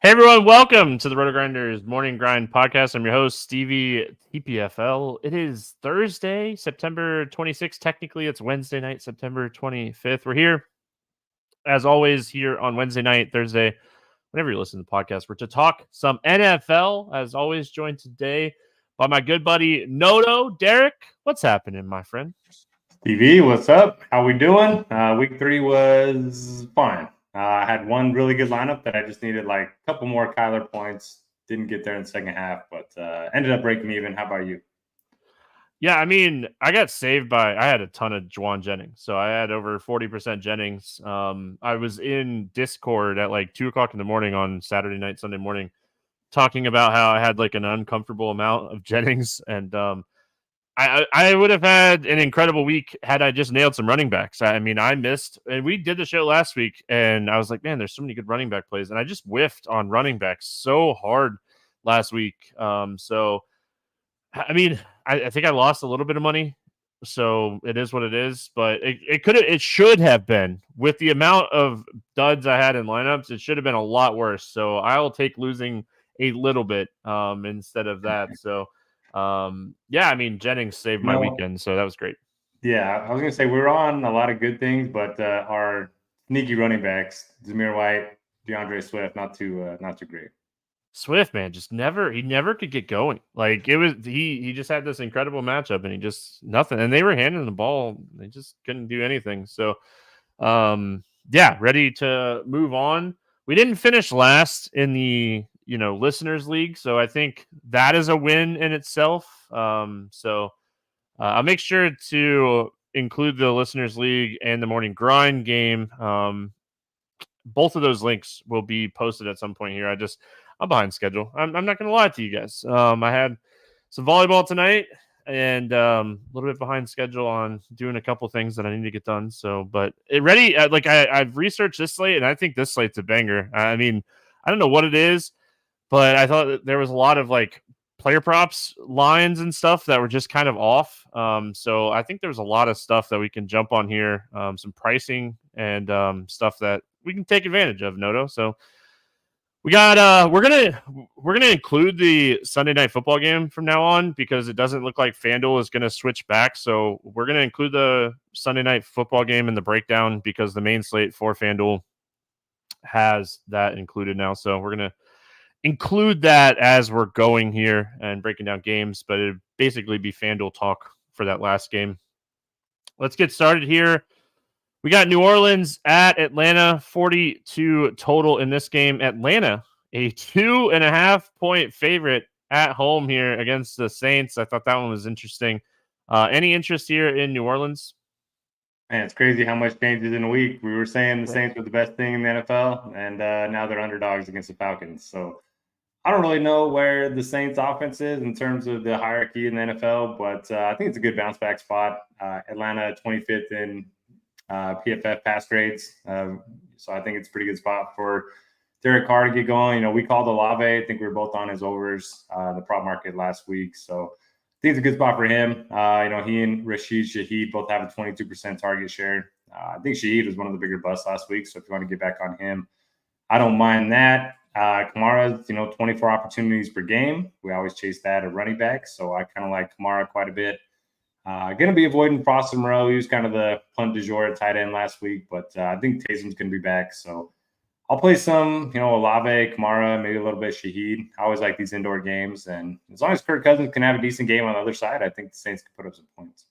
Hey everyone, welcome to the RotoGrinders Morning Grind Podcast. I'm your host, Stevietpfl. It is Thursday, September 26th. Technically, it's Wednesday night, September 25th. We're here, as always, here on Wednesday night, Thursday, whenever you listen to the podcast. We're to talk some NFL, as always, joined today by my good buddy, Noto. Derek, what's happening, my friend? TV, what's up? How we doing? Week 3 was fine. I had one really good lineup that I just needed like a couple more Kyler points. Didn't get there in the second half, but ended up breaking even. How about you? Yeah, I mean, I got saved by I had a ton of Juwan Jennings. So I had over 40% Jennings. I was in Discord at like 2 o'clock in the morning on Saturday night, Sunday morning, talking about how I had like an uncomfortable amount of Jennings. And I would have had an incredible week had I just nailed some running backs. I mean, I missed, and we did the show last week, and I was like, man, there's so many good running back plays. And I just whiffed on running backs so hard last week. I mean, I think I lost a little bit of money, so it is what it is. But it should have been with the amount of duds I had in lineups. It should have been a lot worse. So I'll take losing a little bit instead of that. So yeah, I mean Jennings saved my weekend, so that was great. Yeah, I was gonna say we're on a lot of good things, but our sneaky running backs, Zamir White, DeAndre Swift, not too great. Swift, man, he never could get going. Like it was he just had this incredible matchup and he just nothing. And they were handing the ball, they just couldn't do anything. So yeah, ready to move on. We didn't finish last in the listeners league, so I think that is a win in itself. I'll make sure to include the listeners league and the morning grind game. Both of those links will be posted at some point here. I'm behind schedule. I'm not going to lie to you guys. I had some volleyball tonight and a little bit behind schedule on doing a couple things that I need to get done. So, but I've researched this slate and I think this slate's a banger. I mean, I don't know what it is, but I thought that there was a lot of like player props lines and stuff that were just kind of off. So I think there's a lot of stuff that we can jump on here, some pricing and stuff that we can take advantage of, Noto. So we got we're gonna include the Sunday night football game from now on because it doesn't look like FanDuel is gonna switch back. So we're gonna include the Sunday night football game in the breakdown because the main slate for FanDuel has that included now. So we're gonna include that as we're going here and breaking down games, but it'd basically be FanDuel talk for that last game. Let's get started here. We got New Orleans at Atlanta, 42 total in this game. Atlanta, a 2.5 point favorite at home here against the Saints. I thought that one was interesting. Any interest here in New Orleans? Man, it's crazy how much changes in a week. We were saying the Saints were the best thing in the NFL, and now they're underdogs against the Falcons. So I don't really know where the Saints offense is in terms of the hierarchy in the NFL, but I think it's a good bounce back spot. Atlanta 25th in PFF pass grades. So I think it's a pretty good spot for Derek Carr to get going. We called Olave. I think we were both on his overs the prop market last week. So I think it's a good spot for him. He and Rashid Shaheed both have a 22% target share. I think Shaheed was one of the bigger busts last week. So if you want to get back on him, I don't mind that. Kamara, 24 opportunities per game. We always chase that at running back. So I kind of like Kamara quite a bit. Going to be avoiding Foster Moreau. He was kind of the punt du jour at tight end last week, but I think Taysom's going to be back. So I'll play some, Olave, Kamara, maybe a little bit of Shaheed. I always like these indoor games. And as long as Kirk Cousins can have a decent game on the other side, I think the Saints can put up some points.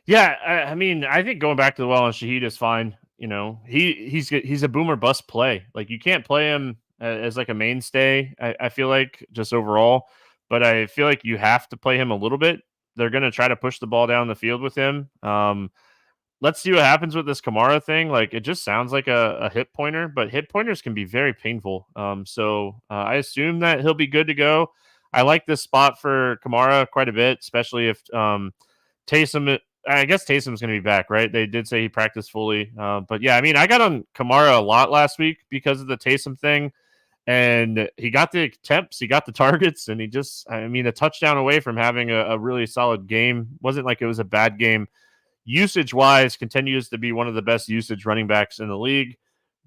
Yeah, I mean, I think going back to the well on Shaheed is fine. He's a boomer bust play. Like you can't play him as like a mainstay. I feel like just overall, but I feel like you have to play him a little bit. They're going to try to push the ball down the field with him. Let's see what happens with this Kamara thing. Like it just sounds like a hip pointer, but hip pointers can be very painful. So I assume that he'll be good to go. I like this spot for Kamara quite a bit, especially if Taysom. I guess Taysom's going to be back, right? They did say he practiced fully. But yeah, I mean, I got on Kamara a lot last week because of the Taysom thing. And he got the attempts, he got the targets, and a touchdown away from having a really solid game. Wasn't like it was a bad game. Usage-wise, continues to be one of the best usage running backs in the league.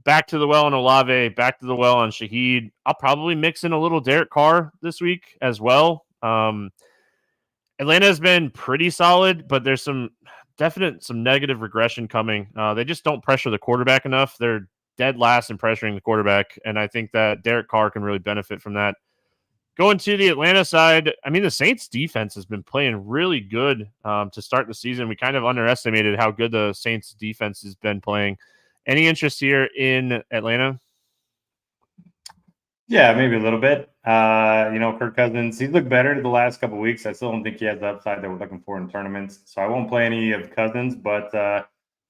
back to the well on Olave, back to the well on Shaheed. I'll probably mix in a little Derek Carr this week as well. Atlanta has been pretty solid, but there's some negative regression coming. They just don't pressure the quarterback enough. They're dead last in pressuring the quarterback, and I think that Derek Carr can really benefit from that. Going to the Atlanta side, I mean, the Saints defense has been playing really good to start the season. We kind of underestimated how good the Saints defense has been playing. Any interest here in Atlanta? Yeah, maybe a little bit. Kirk Cousins, he's looked better the last couple of weeks. I still don't think he has the upside that we're looking for in tournaments. So I won't play any of Cousins. But,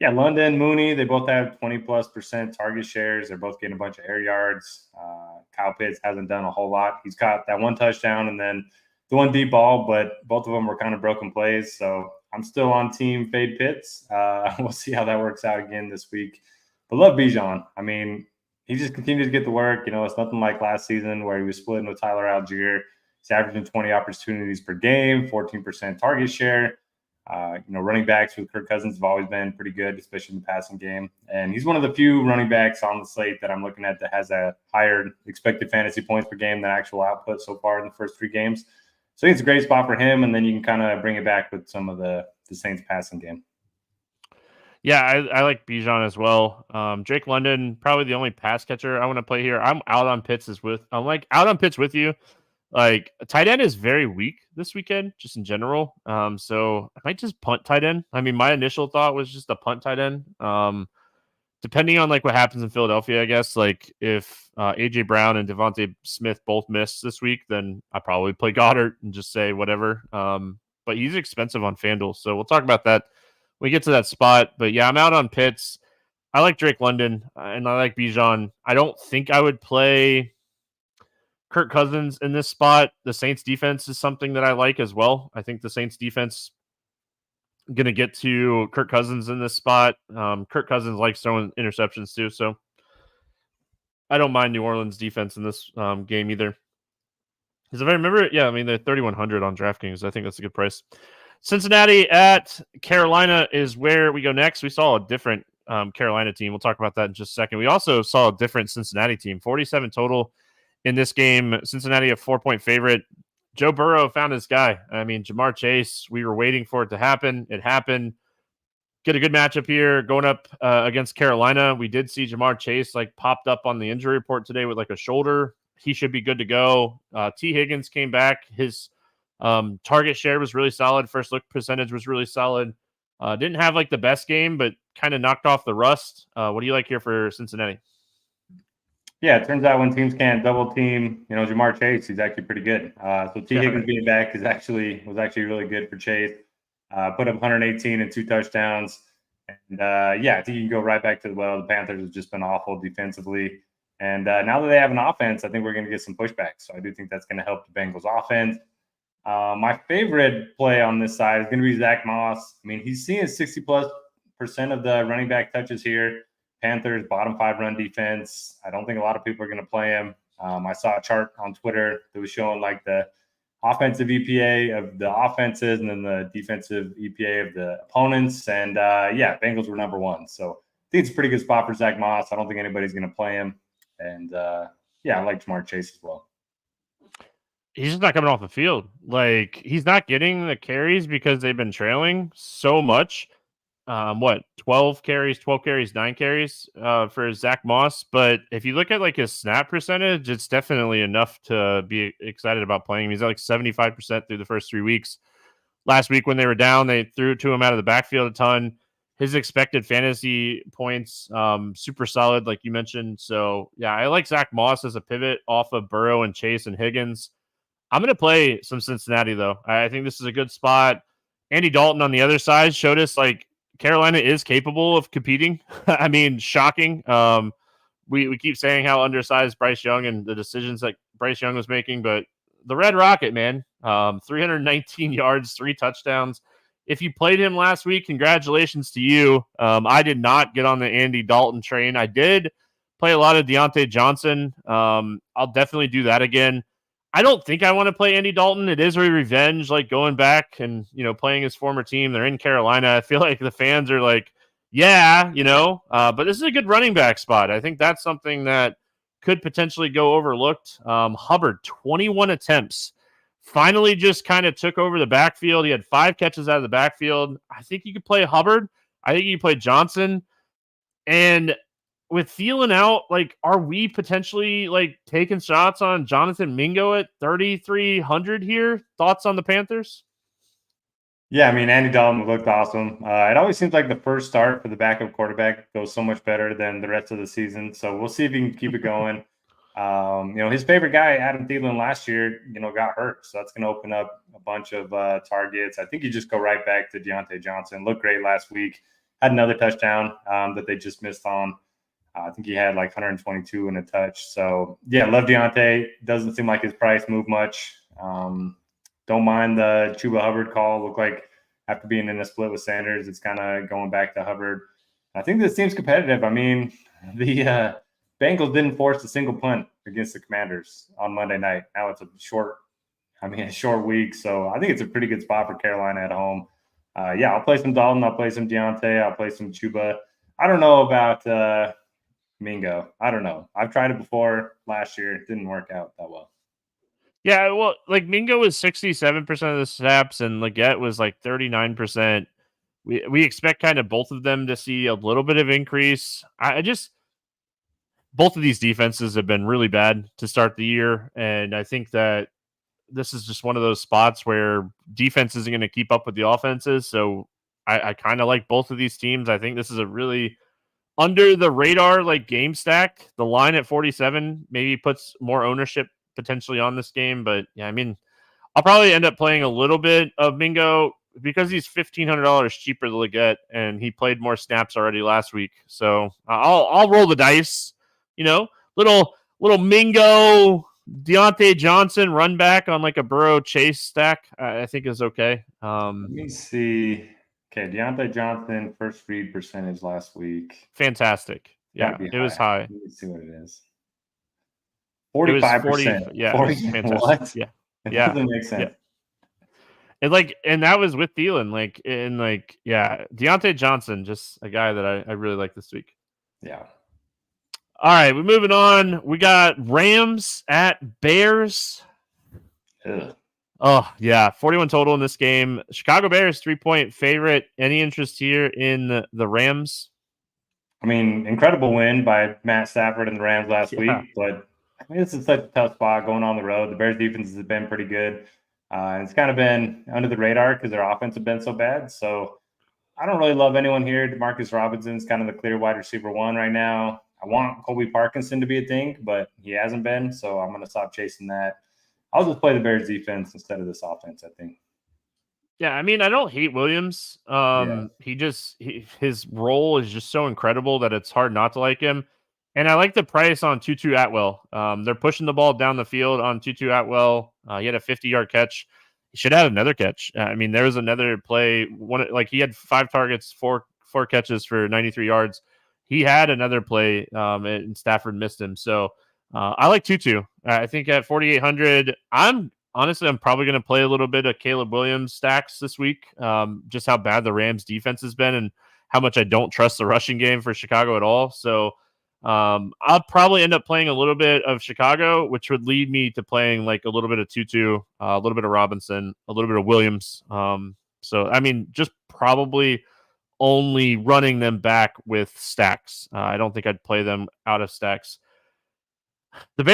London, Mooney, they both have 20+% target shares. They're both getting a bunch of air yards. Kyle Pitts hasn't done a whole lot. He's caught that one touchdown and then the one deep ball, but both of them were kind of broken plays. So I'm still on team fade Pitts. We'll see how that works out again this week. But love Bijan. I mean, he just continues to get the work. It's nothing like last season where he was splitting with Tyler Algier. He's averaging 20 opportunities per game, 14% target share. Running backs with Kirk Cousins have always been pretty good, especially in the passing game. And he's one of the few running backs on the slate that I'm looking at that has a higher expected fantasy points per game than actual output so far in the first 3 games. So it's a great spot for him. And then you can kind of bring it back with some of the Saints passing game. Yeah, I like Bijan as well. Drake London, probably the only pass catcher I want to play here. I'm out on Pitts with you. Like, tight end is very weak this weekend, just in general. So I might just punt tight end. I mean, my initial thought was just a punt tight end. Depending on like what happens in Philadelphia, I guess, like if AJ Brown and Devontae Smith both miss this week, then I probably play Goddard and just say whatever. But he's expensive on FanDuel, so we'll talk about that when we get to that spot. But yeah, I'm out on Pitts. I like Drake London and I like Bijan. I don't think I would play Kirk Cousins in this spot. The Saints defense is something that I like as well. I think the Saints defense going to get to Kirk Cousins in this spot. Kirk Cousins likes throwing interceptions too, so I don't mind New Orleans defense in this game either. Because if I remember, they're 3,100 on DraftKings. I think that's a good price. Cincinnati at Carolina is where we go next. We saw a different Carolina team. We'll talk about that in just a second. We also saw a different Cincinnati team. 47 total in this game. Cincinnati a 4-point favorite. Joe Burrow found his guy. I mean, Jamar Chase, we were waiting for it to happen. It happened. Get a good matchup here going up against Carolina. We did see Jamar Chase like popped up on the injury report today with like a shoulder. He should be good to go. T. Higgins came back. His target share was really solid. First look percentage was really solid. Didn't have like the best game, but kind of knocked off the rust. What do you like here for Cincinnati? Yeah, it turns out when teams can't double team, Jamar Chase, he's actually pretty good. So T. Higgins being back was actually really good for Chase. Put up 118 and 2 touchdowns. And I think you can go right back to the Panthers have just been awful defensively. And now that they have an offense, I think we're going to get some pushback. So I do think that's going to help the Bengals offense. My favorite play on this side is going to be Zach Moss. I mean, he's seeing 60+% of the running back touches here. Panthers, bottom 5 run defense. I don't think a lot of people are going to play him. I saw a chart on Twitter that was showing like the offensive EPA of the offenses and then the defensive EPA of the opponents. And Bengals were number 1. So I think it's a pretty good spot for Zach Moss. I don't think anybody's going to play him. And I like Jamar Chase as well. He's just not coming off the field. Like, he's not getting the carries because they've been trailing so much. 12 carries, 9 carries for Zach Moss. But if you look at like his snap percentage, it's definitely enough to be excited about playing him. He's at like 75% through the first 3 weeks. Last week when they were down, they threw it to him out of the backfield a ton. His expected fantasy points, super solid, like you mentioned. So yeah, I like Zach Moss as a pivot off of Burrow and Chase and Higgins. I'm going to play some Cincinnati though. I think this is a good spot. Andy Dalton on the other side showed us like Carolina is capable of competing. I mean, shocking. We keep saying how undersized Bryce Young and the decisions that Bryce Young was making, but the Red Rocket, man, 319 yards, 3 touchdowns. If you played him last week, congratulations to you. I did not get on the Andy Dalton train. I did play a lot of Deontay Johnson. I'll definitely do that again. I don't think I want to play Andy Dalton. It is a revenge, like going back and, playing his former team. They're in Carolina. I feel like the fans are like yeah, but this is a good running back spot. I think that's something that could potentially go overlooked. Hubbard, 21 attempts. Finally just kind of took over the backfield. He had 5 catches out of the backfield. I think you could play Hubbard. I think you could play Johnson. And with Thielen out, like, are we potentially like taking shots on Jonathan Mingo at 3,300 here? Thoughts on the Panthers? Yeah, I mean, Andy Dalton looked awesome. It always seems like the first start for the backup quarterback goes so much better than the rest of the season. So we'll see if he can keep it going. His favorite guy, Adam Thielen, last year, got hurt. So that's going to open up a bunch of targets. I think you just go right back to Deontay Johnson. Looked great last week. Had another touchdown that they just missed on. I think he had like 122 and a touch. So, yeah, love Deontay. Doesn't seem like his price moved much. Don't mind the Chuba Hubbard call. Look like after being in a split with Sanders, it's kind of going back to Hubbard. I think this team's competitive. I mean, the Bengals didn't force a single punt against the Commanders on Monday night. Now it's a short week. So I think it's a pretty good spot for Carolina at home. I'll play some Dalton. I'll play some Deontay. I'll play some Chuba. I don't know about Mingo. I don't know. I've tried it before last year. It didn't work out that well. Yeah, well, like Mingo was 67% of the snaps and Leggett was like 39%. We expect kind of both of them to see a little bit of increase. Both of these defenses have been really bad to start the year, and I think that this is just one of those spots where defense isn't going to keep up with the offenses. So I kind of like both of these teams. I think this is a really under the radar like game stack. The line at 47 maybe puts more ownership potentially on this game, but yeah, I mean, I'll probably end up playing a little bit of Mingo because he's $1,500 cheaper than Leggett, and he played more snaps already last week. So I'll roll the dice. Little Mingo, Deontay Johnson run back on like a Burrow Chase stack. I think is okay. Let me see. Okay, Deontay Johnson first read percentage last week. Fantastic. Yeah, it was high. Let me see what it is. 45%. Yeah, 40, fantastic. What? Yeah. It doesn't make sense. Yeah. And that was with Thielen. Deontay Johnson, just a guy that I really like this week. Yeah. All right, we're moving on. We got Rams at Bears. Ugh. Oh, yeah, 41 total in this game. Chicago Bears 3-point favorite. Any interest here in the Rams? I mean, incredible win by Matt Stafford and the Rams last week, but I mean, this is such a tough spot going on the road. The Bears defense has been pretty good. And it's kind of been under the radar because their offense has been so bad. So I don't really love anyone here. Demarcus Robinson's kind of the clear wide receiver 1 right now. I want Colby Parkinson to be a thing, but he hasn't been. So I'm going to stop chasing that. I'll just play the Bears defense instead of this offense, I think. Yeah, I mean, I don't hate Williams. His role is just so incredible that it's hard not to like him. And I like the price on Tutu Atwell. They're pushing the ball down the field on Tutu Atwell. He had a 50-yard catch. He should have another catch. I mean, there was another play. He had 5 targets, four catches for 93 yards. He had another play, and Stafford missed him. So I like Tutu. I think at 4,800, I'm probably going to play a little bit of Caleb Williams stacks this week. Just how bad the Rams defense has been and how much I don't trust the rushing game for Chicago at all. So I'll probably end up playing a little bit of Chicago, which would lead me to playing like a little bit of Tutu, a little bit of Robinson, a little bit of Williams. So, I mean, just probably only running them back with stacks. I don't think I'd play them out of stacks. The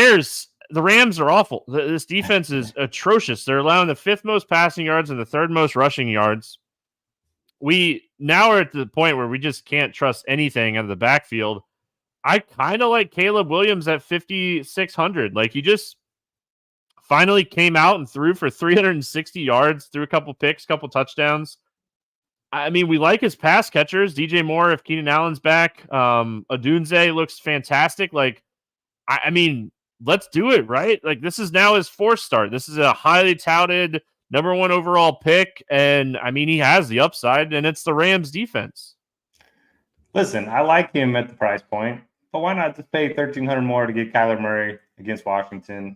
Rams are awful. This defense is atrocious. They're allowing the 5th most passing yards and the 3rd most rushing yards. We now are at the point where we just can't trust anything out of the backfield. I kind of like Caleb Williams at 5,600. Like, he just finally came out and threw for 360 yards, threw a couple picks, couple touchdowns. I mean, we like his pass catchers. DJ Moore, if Keenan Allen's back. Odunze looks fantastic. Like, I mean, let's do it, right? Like, this is now his 4th start. This is a highly touted number 1 overall pick. And, I mean, he has the upside, and it's the Rams defense. Listen, I like him at the price point, but why not just pay $1,300 more to get Kyler Murray against Washington?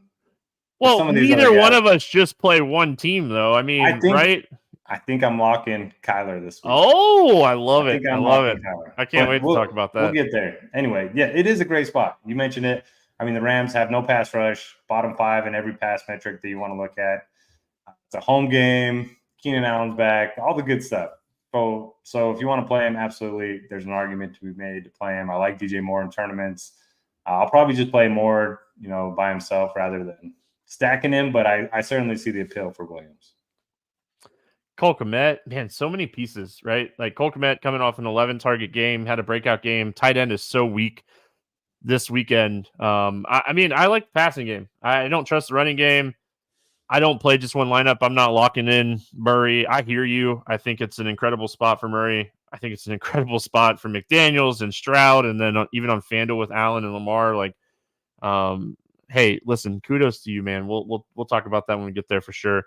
Well, neither one of us just play one team, though. I mean, right? I think I'm locking Kyler this week. Oh, I love I it. think I I'm love it. locking Kyler. I can't wait to talk about We'll that. get there. Anyway, yeah, it is a great spot. You mentioned it. I mean, the Rams have no pass rush, bottom 5 in every pass metric that you want to look at. It's a home game. Keenan Allen's back, all the good stuff. So if you want to play him, absolutely, there's an argument to be made to play him. I like DJ Moore in tournaments. I'll probably just play Moore, by himself rather than stacking him, but I certainly see the appeal for Williams. Cole Kmet, man, so many pieces, right? Like Cole Kmet coming off an 11 target game, had a breakout game. Tight end is so weak this weekend. I mean, I like the passing game. I don't trust the running game. I don't play just one lineup. I'm not locking in Murray. I hear you. I think it's an incredible spot for Murray. I think it's an incredible spot for McDaniels and Stroud, and then even on FanDuel with Allen and Lamar. Like, hey, listen, kudos to you, man. We'll talk about that when we get there for sure.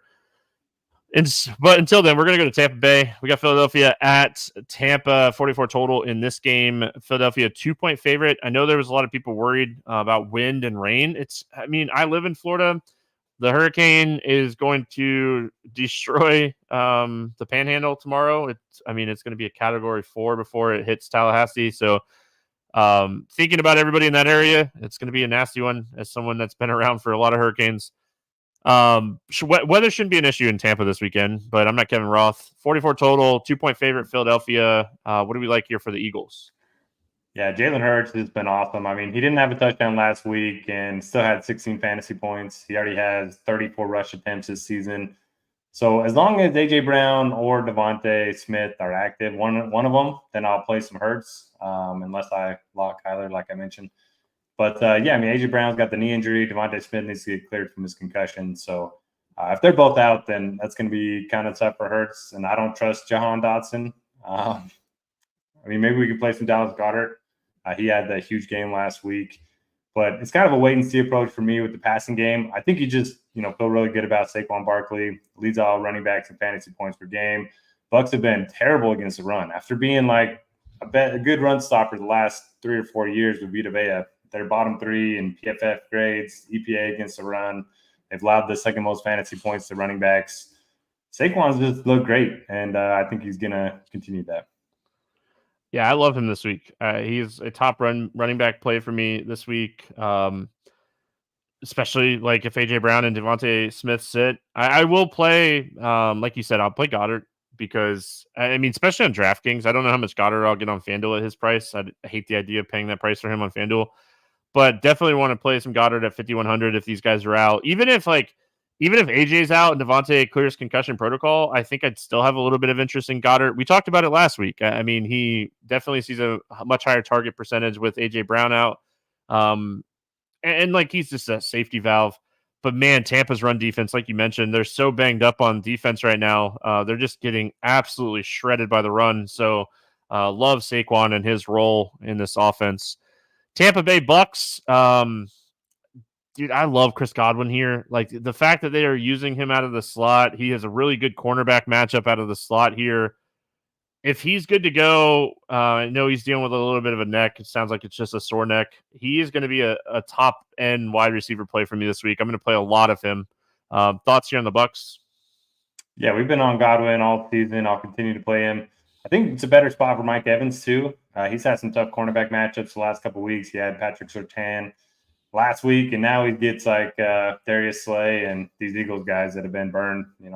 But until then, we're going to go to Tampa Bay. We got Philadelphia at Tampa, 44 total in this game. Philadelphia 2-point favorite. I know there was a lot of people worried about wind and rain. I live in Florida. The hurricane is going to destroy the Panhandle tomorrow. It's going to be a Category 4 before it hits Tallahassee. So thinking about everybody in that area, it's going to be a nasty one as someone that's been around for a lot of hurricanes. Weather shouldn't be an issue in Tampa this weekend, but I'm not Kevin Roth. 44 total, 2-point favorite Philadelphia. What do we like here for the Eagles? Yeah, Jalen Hurts has been awesome. I mean, he didn't have a touchdown last week and still had 16 fantasy points. He already has 34 rush attempts this season. So as long as A.J. Brown or Devontae Smith are active, one of them, then I'll play some Hurts, unless I lock Kyler, like I mentioned. But, A.J. Brown's got the knee injury. Devontae Smith needs to get cleared from his concussion. So if they're both out, then that's going to be kind of tough for Hurts. And I don't trust Jahan Dotson. Maybe we can play some Dallas Goedert. He had that huge game last week. But it's kind of a wait-and-see approach for me with the passing game. I think you just, feel really good about Saquon Barkley. Leads all running backs in fantasy points per game. Bucs have been terrible against the run. After being like a good run stopper the last 3 or 4 years with Vita Vea, they're bottom 3 in PFF grades, EPA against the run. They've allowed the second most fantasy points to running backs. Saquon's just looked great, and I think he's going to continue that. Yeah, I love him this week. He's a top running back play for me this week, especially like if A.J. Brown and Devontae Smith sit. I will play, like you said, I'll play Goddard because, especially on DraftKings, I don't know how much Goddard I'll get on FanDuel at his price. I hate the idea of paying that price for him on FanDuel, but definitely want to play some Goddard at 5,100 if these guys are out. Even if AJ's out and Devontae clears concussion protocol, I think I'd still have a little bit of interest in Goddard. We talked about it last week. He definitely sees a much higher target percentage with AJ Brown out. And like he's just a safety valve. But man, Tampa's run defense, like you mentioned, they're so banged up on defense right now. They're just getting absolutely shredded by the run. So love Saquon and his role in this offense. Tampa Bay Bucks. Dude, I love Chris Godwin here. Like the fact that they are using him out of the slot, he has a really good cornerback matchup out of the slot here. If he's good to go, I know he's dealing with a little bit of a neck. It sounds like it's just a sore neck. He is going to be a top end wide receiver play for me this week. I'm going to play a lot of him. Thoughts here on the Bucks? Yeah, we've been on Godwin all season. I'll continue to play him. I think it's a better spot for Mike Evans too. He's had some tough cornerback matchups the last couple of weeks. He had Patrick Surtain last week, and now he gets like Darius Slay and these Eagles guys that have been burned. 2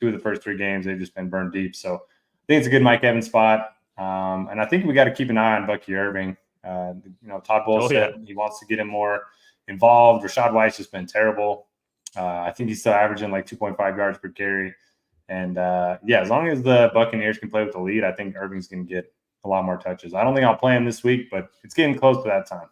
of the first 3 games, they've just been burned deep. So I think it's a good Mike Evans spot. And I think we got to keep an eye on Bucky Irving. Todd Bowles said he wants to get him more involved. Rashad White's just been terrible. I think he's still averaging like 2.5 yards per carry. And as long as the Buccaneers can play with the lead, I think Irving's going to get a lot more touches. I don't think I'll play him this week, but it's getting close to that time.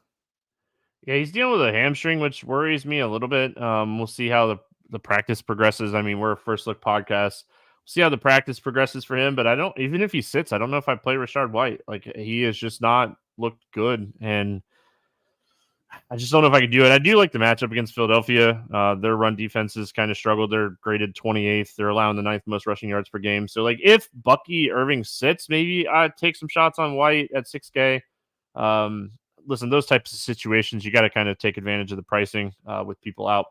Yeah, he's dealing with a hamstring, which worries me a little bit. We'll see how the practice progresses. We're a first look podcast. We'll see how the practice progresses for him, but even if he sits, I don't know if I play Rashad White. Like he has just not looked good, and I just don't know if I could do it. I do like the matchup against Philadelphia. Their run defense has kind of struggled. They're graded 28th. They're allowing the 9th most rushing yards per game. So like if Bucky Irving sits, maybe I'd take some shots on White at 6K. Listen, those types of situations, you got to kind of take advantage of the pricing with people out.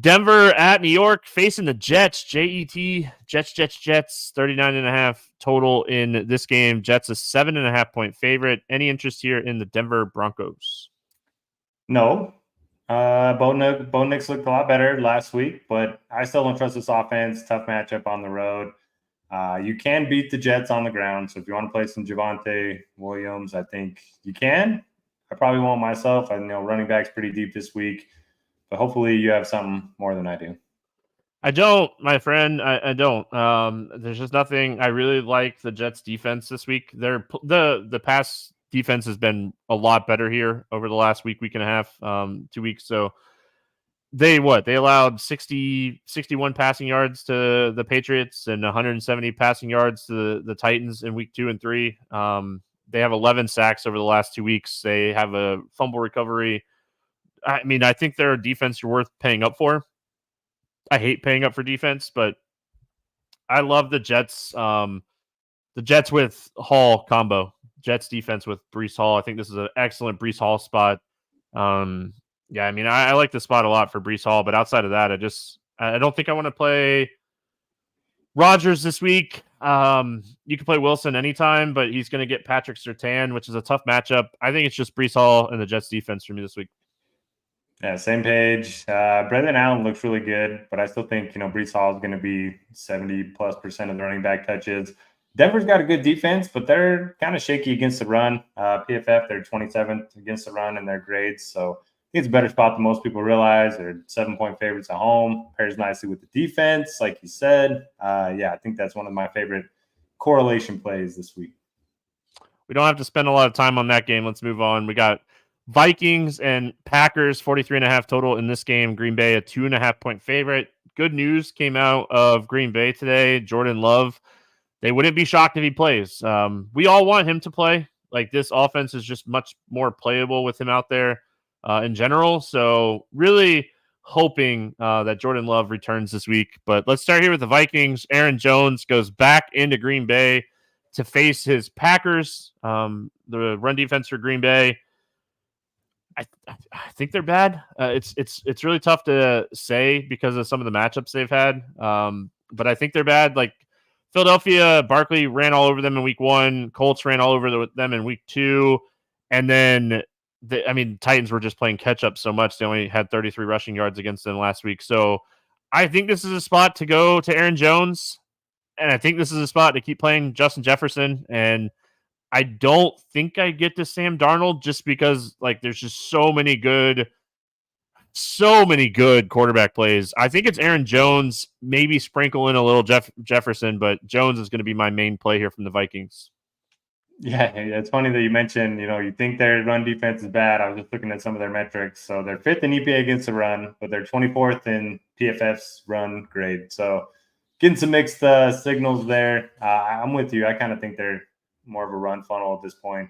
Denver at New York facing the Jets. Jet, Jets, 39.5 total in this game. Jets a 7.5 point favorite. Any interest here in the Denver Broncos? No. Bo Nix looked a lot better last week, but I still don't trust this offense. Tough matchup on the road. You can beat the Jets on the ground. So if you want to play some Javonte Williams, I think you can. I probably won't myself. I know running back's pretty deep this week. But hopefully you have something more than I do. I don't, my friend. I don't. There's just nothing. I really like the Jets defense this week. The pass defense has been a lot better here over the last week and a half, 2 weeks. So they allowed 61 passing yards to the Patriots and 170 passing yards to the Titans in week 2 and 3. They have 11 sacks over the last 2 weeks. They have a fumble recovery. I mean, I think they're a defense you're worth paying up for. I hate paying up for defense, but I love the Jets. The Jets with Hall combo. Jets defense with Breece Hall. I think this is an excellent Breece Hall spot. Yeah, I mean, I like the spot a lot for Breece Hall, but outside of that, I don't think I want to play Rodgers this week. You can play Wilson anytime, but he's going to get Patrick Surtain, which is a tough matchup. I think it's just Breece Hall and the Jets defense for me this week. Yeah, same page. Brendan Allen looks really good, but I still think, Breece Hall is going to be 70+% of the running back touches. Denver's got a good defense, but they're kind of shaky against the run. PFF, they're 27th against the run in their grades. So I think it's a better spot than most people realize. They're 7-point favorites at home. Pairs nicely with the defense, like you said. Yeah, I think that's one of my favorite correlation plays this week. We don't have to spend a lot of time on that game. Let's move on. We got Vikings and Packers, 43.5 total in this game. Green Bay, a 2.5 point favorite. Good news came out of Green Bay today. Jordan Love, they wouldn't be shocked if he plays. We all want him to play. Like, this offense is just much more playable with him out there in general. So really hoping that Jordan Love returns this week. But let's start here with the Vikings. Aaron Jones goes back into Green Bay to face his Packers. The run defense for Green Bay, I think they're bad. It's really tough to say because of some of the matchups they've had. But I think they're bad. Like, Philadelphia, Barkley ran all over them in week 1. Colts ran all over them in week 2. And then, Titans were just playing catch up so much. They only had 33 rushing yards against them last week. So I think this is a spot to go to Aaron Jones. And I think this is a spot to keep playing Justin Jefferson. And I don't think I get to Sam Darnold just because, like, there's just so many good quarterback plays. I think it's Aaron Jones, maybe sprinkle in a little Jefferson, but Jones is going to be my main play here from the Vikings. Yeah, it's funny that you mentioned, you think their run defense is bad. I was just looking at some of their metrics. So they're 5th in EPA against the run, but they're 24th in PFF's run grade. So getting some mixed signals there. I'm with you. I kind of think they're more of a run funnel at this point.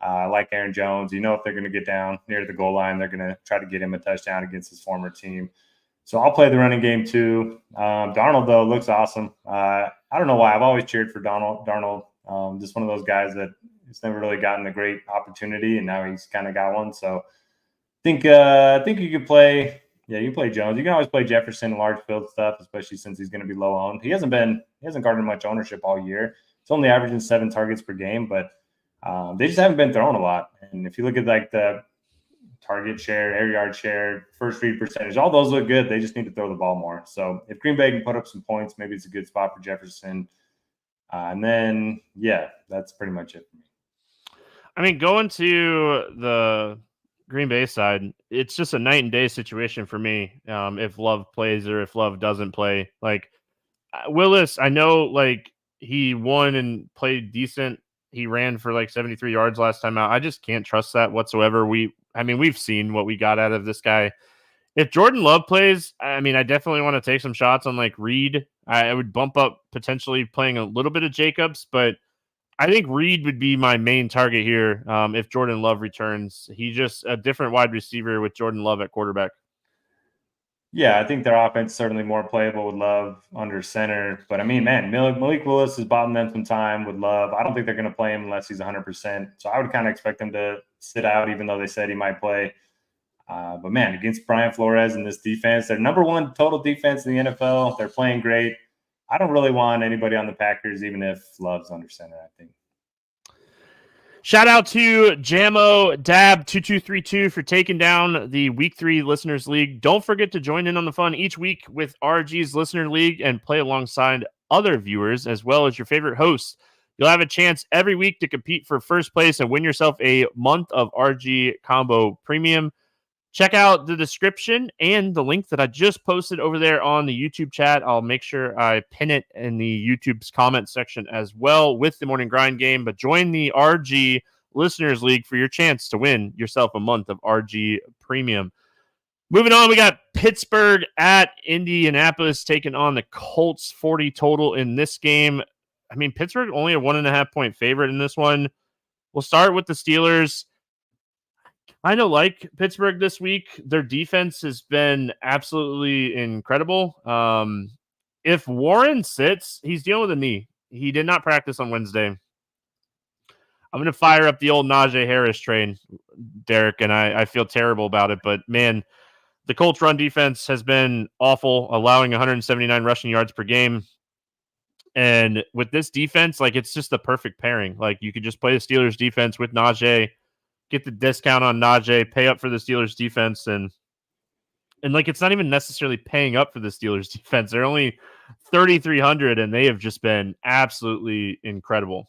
Like Aaron Jones, if they're going to get down near the goal line, they're going to try to get him a touchdown against his former team. So I'll play the running game too. Darnold, though, looks awesome. I don't know why. I've always cheered for Darnold. Just one of those guys that has never really gotten a great opportunity, and now he's kind of got one. So I think you could play. Yeah, you play Jones. You can always play Jefferson, large field stuff, especially since he's going to be low owned. He hasn't garnered much ownership all year. It's only averaging 7 targets per game, but they just haven't been thrown a lot. And if you look at like the target share, air yard share, first read percentage, all those look good. They just need to throw the ball more. So if Green Bay can put up some points, maybe it's a good spot for Jefferson. And then, yeah, that's pretty much it for me. Going to the Green Bay side, it's just a night and day situation for me. If Love plays or if Love doesn't play, like Willis, I know like he won and played decent. He ran for like 73 yards last time out. I just can't trust that whatsoever. We've seen what we got out of this guy. If Jordan Love plays, I definitely want to take some shots on like Reed. I would bump up potentially playing a little bit of Jacobs, but I think Reed would be my main target here if Jordan Love returns. He's just a different wide receiver with Jordan Love at quarterback. Yeah, I think their offense is certainly more playable with Love under center. But Malik Willis is bottoming them some time with Love. I don't think they're going to play him unless he's 100%. So I would kind of expect him to sit out, even though they said he might play. But man, against Brian Flores and this defense, they're number one total defense in the NFL. They're playing great. I don't really want anybody on the Packers, even if Love's under center, I think. Shout out to Jamo Dab 2232 for taking down the Week 3 Listeners League. Don't forget to join in on the fun each week with RG's Listener League and play alongside other viewers as well as your favorite hosts. You'll have a chance every week to compete for first place and win yourself a month of RG Combo Premium. Check out the description and the link that I just posted over there on the YouTube chat. I'll make sure I pin it in the YouTube's comment section as well with the Morning Grind game. But join the RG Listeners League for your chance to win yourself a month of RG Premium. Moving on, we got Pittsburgh at Indianapolis taking on the Colts, 40 total in this game. I mean, Pittsburgh only a 1.5-point favorite in this one. We'll start with the Steelers. I know, like Pittsburgh this week, their defense has been absolutely incredible. If Warren sits, he's dealing with a knee. He did not practice on Wednesday. I'm going to fire up the old Najee Harris train, Derek, and I feel terrible about it. But, man, the Colts run defense has been awful, allowing 179 rushing yards per game. And with this defense, like, it's just the perfect pairing. Like, you could just play the Steelers defense with Najee, get the discount on Najee, pay up for the Steelers defense, and like it's not even necessarily paying up for the Steelers defense. They're only 3,300, and they have just been absolutely incredible.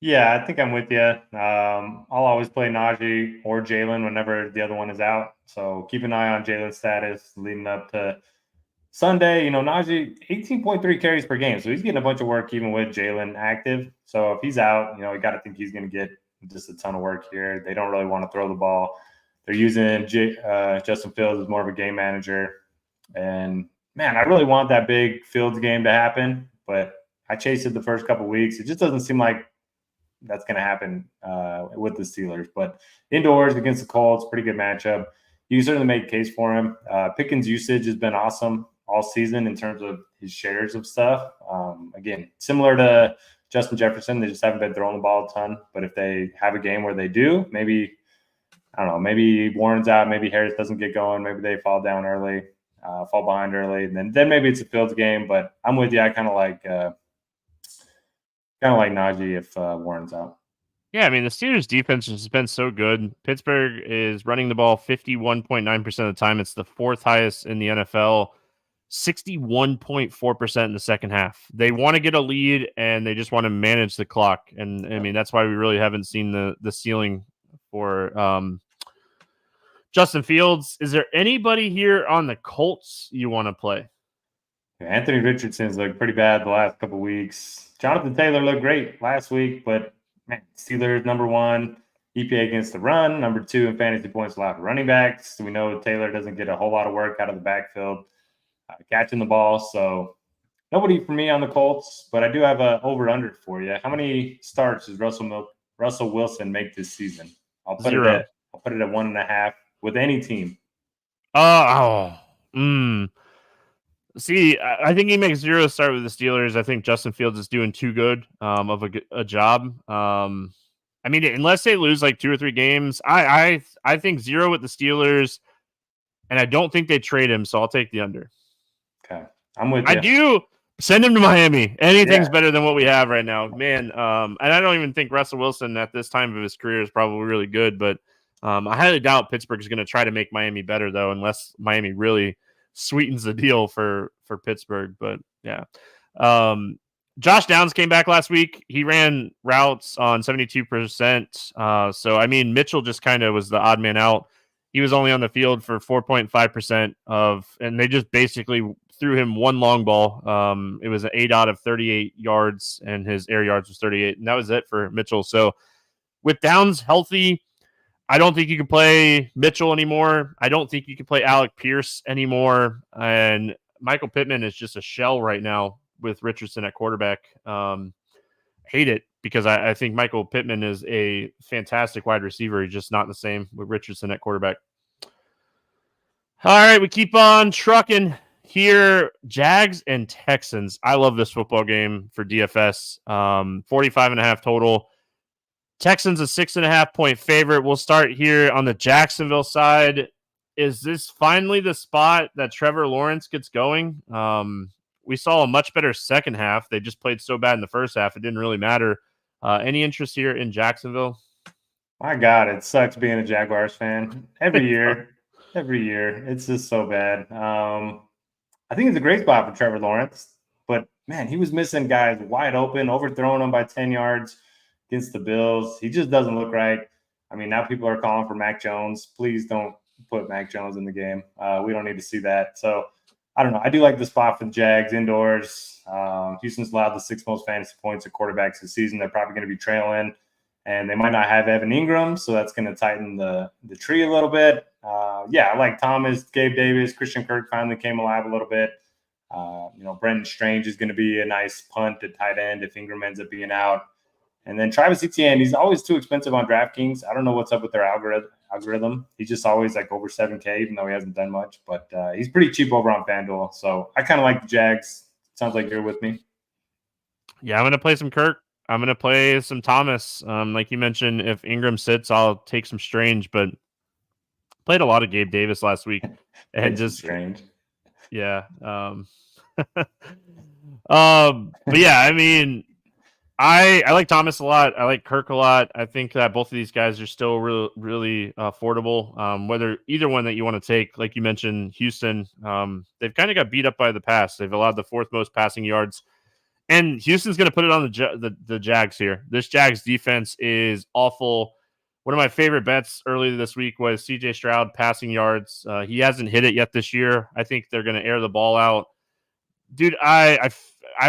Yeah, I think I'm with you. I'll always play Najee or Jalen whenever the other one is out. So keep an eye on Jalen's status leading up to Sunday. You know, Najee, 18.3 carries per game. So he's getting a bunch of work even with Jalen active. So if he's out, you know, you got to think he's going to get just a ton of work here. They don't really want to throw the ball. They're using Justin Fields as more of a game manager. And, man, I really want that big Fields game to happen, but I chased it the first couple of weeks. It just doesn't seem like that's going to happen with the Steelers. But indoors against the Colts, pretty good matchup. You can certainly make a case for him. Pickens' usage has been awesome all season in terms of his shares of stuff. Again, similar to Justin Jefferson, they just haven't been throwing the ball a ton. But if they have a game where they do, maybe, I don't know, maybe Warren's out, maybe Harris doesn't get going, maybe they fall down early, fall behind early, and then maybe it's a Fields game. But I'm with you. I kind of like Najee if Warren's out. Yeah, I mean, the Steelers' defense has been so good. Pittsburgh is running the ball 51.9% of the time. It's the fourth highest in the NFL. 61.4% in the second half. They want to get a lead and they just want to manage the clock. And I mean, that's why we really haven't seen the ceiling for Justin Fields. Is there anybody here on the Colts you want to play? Anthony Richardson's looked pretty bad the last couple of weeks. Jonathan Taylor looked great last week, but man, Steelers number one EPA against the run, number two in fantasy points allowed to running backs. So we know Taylor doesn't get a whole lot of work out of the backfield. Catching the ball. So nobody for me on the Colts, but I do have a over-under for you. How many starts does Russell Wilson make this season? I'll put 0. it at 1.5 with any team. See, I think he makes 0 to start with the Steelers. I think Justin Fields is doing too good of a job. I mean, unless they lose like 2 or 3 games, I think 0 with the Steelers, and I don't think they trade him, so I'll take the under. Okay, I'm with you. I do send him to Miami. Anything's better than what we have right now, man. And I don't even think Russell Wilson at this time of his career is probably really good, but I highly doubt Pittsburgh is going to try to make Miami better, though, unless Miami really sweetens the deal for Pittsburgh. But yeah, Josh Downs came back last week. He ran routes on 72%. So I mean, Mitchell just kind of was the odd man out. He was only on the field for 4.5% and they just basically threw him one long ball. It was an 8 out of 38 yards, and his air yards was 38, and that was it for Mitchell. So with Downs healthy, I don't think you can play Mitchell anymore. I don't think you can play Alec Pierce anymore. And Michael Pittman is just a shell right now with Richardson at quarterback. Hate it because I think Michael Pittman is a fantastic wide receiver. He's just not the same with Richardson at quarterback. All right, we keep on trucking here. Jags and Texans. I love this football game for DFS. 45.5 total. Texans a 6.5-point favorite. We'll start here on the Jacksonville side. Is this finally the spot that Trevor Lawrence gets going? We saw a much better second half. They just played so bad in the first half. It didn't really matter. Any interest here in Jacksonville? My God, it sucks being a Jaguars fan. Every year. It's just so bad. I think it's a great spot for Trevor Lawrence. But, man, he was missing guys wide open, overthrowing them by 10 yards against the Bills. He just doesn't look right. I mean, now people are calling for Mac Jones. Please don't put Mac Jones in the game. We don't need to see that. So, I don't know. I do like the spot for the Jags indoors. Houston's allowed the 6th most fantasy points of quarterbacks this season. They're probably going to be trailing, and they might not have Evan Ingram, so that's going to tighten the tree a little bit. I like Thomas, Gabe Davis, Christian Kirk finally came alive a little bit. Brendan Strange is going to be a nice punt at tight end if Ingram ends up being out. And then Travis Etienne, he's always too expensive on DraftKings. I don't know what's up with their algorithm. He's just always like over 7K, even though he hasn't done much. But he's pretty cheap over on FanDuel. So I kind of like the Jags. Sounds like you're with me. Yeah, I'm going to play some Kirk. I'm going to play some Thomas. Like you mentioned, if Ingram sits, I'll take some Strange. But played a lot of Gabe Davis last week. And just Strange. Yeah. But yeah, I mean, I like Thomas a lot. I like Kirk a lot. I think that both of these guys are still really affordable. Whether either one that you want to take, like you mentioned, Houston, they've kind of got beat up by the pass. They've allowed the 4th most passing yards, and Houston's going to put it on the Jags here. This Jags defense is awful. One of my favorite bets earlier this week was CJ Stroud passing yards. He hasn't hit it yet this year. I think they're going to air the ball out. Dude, I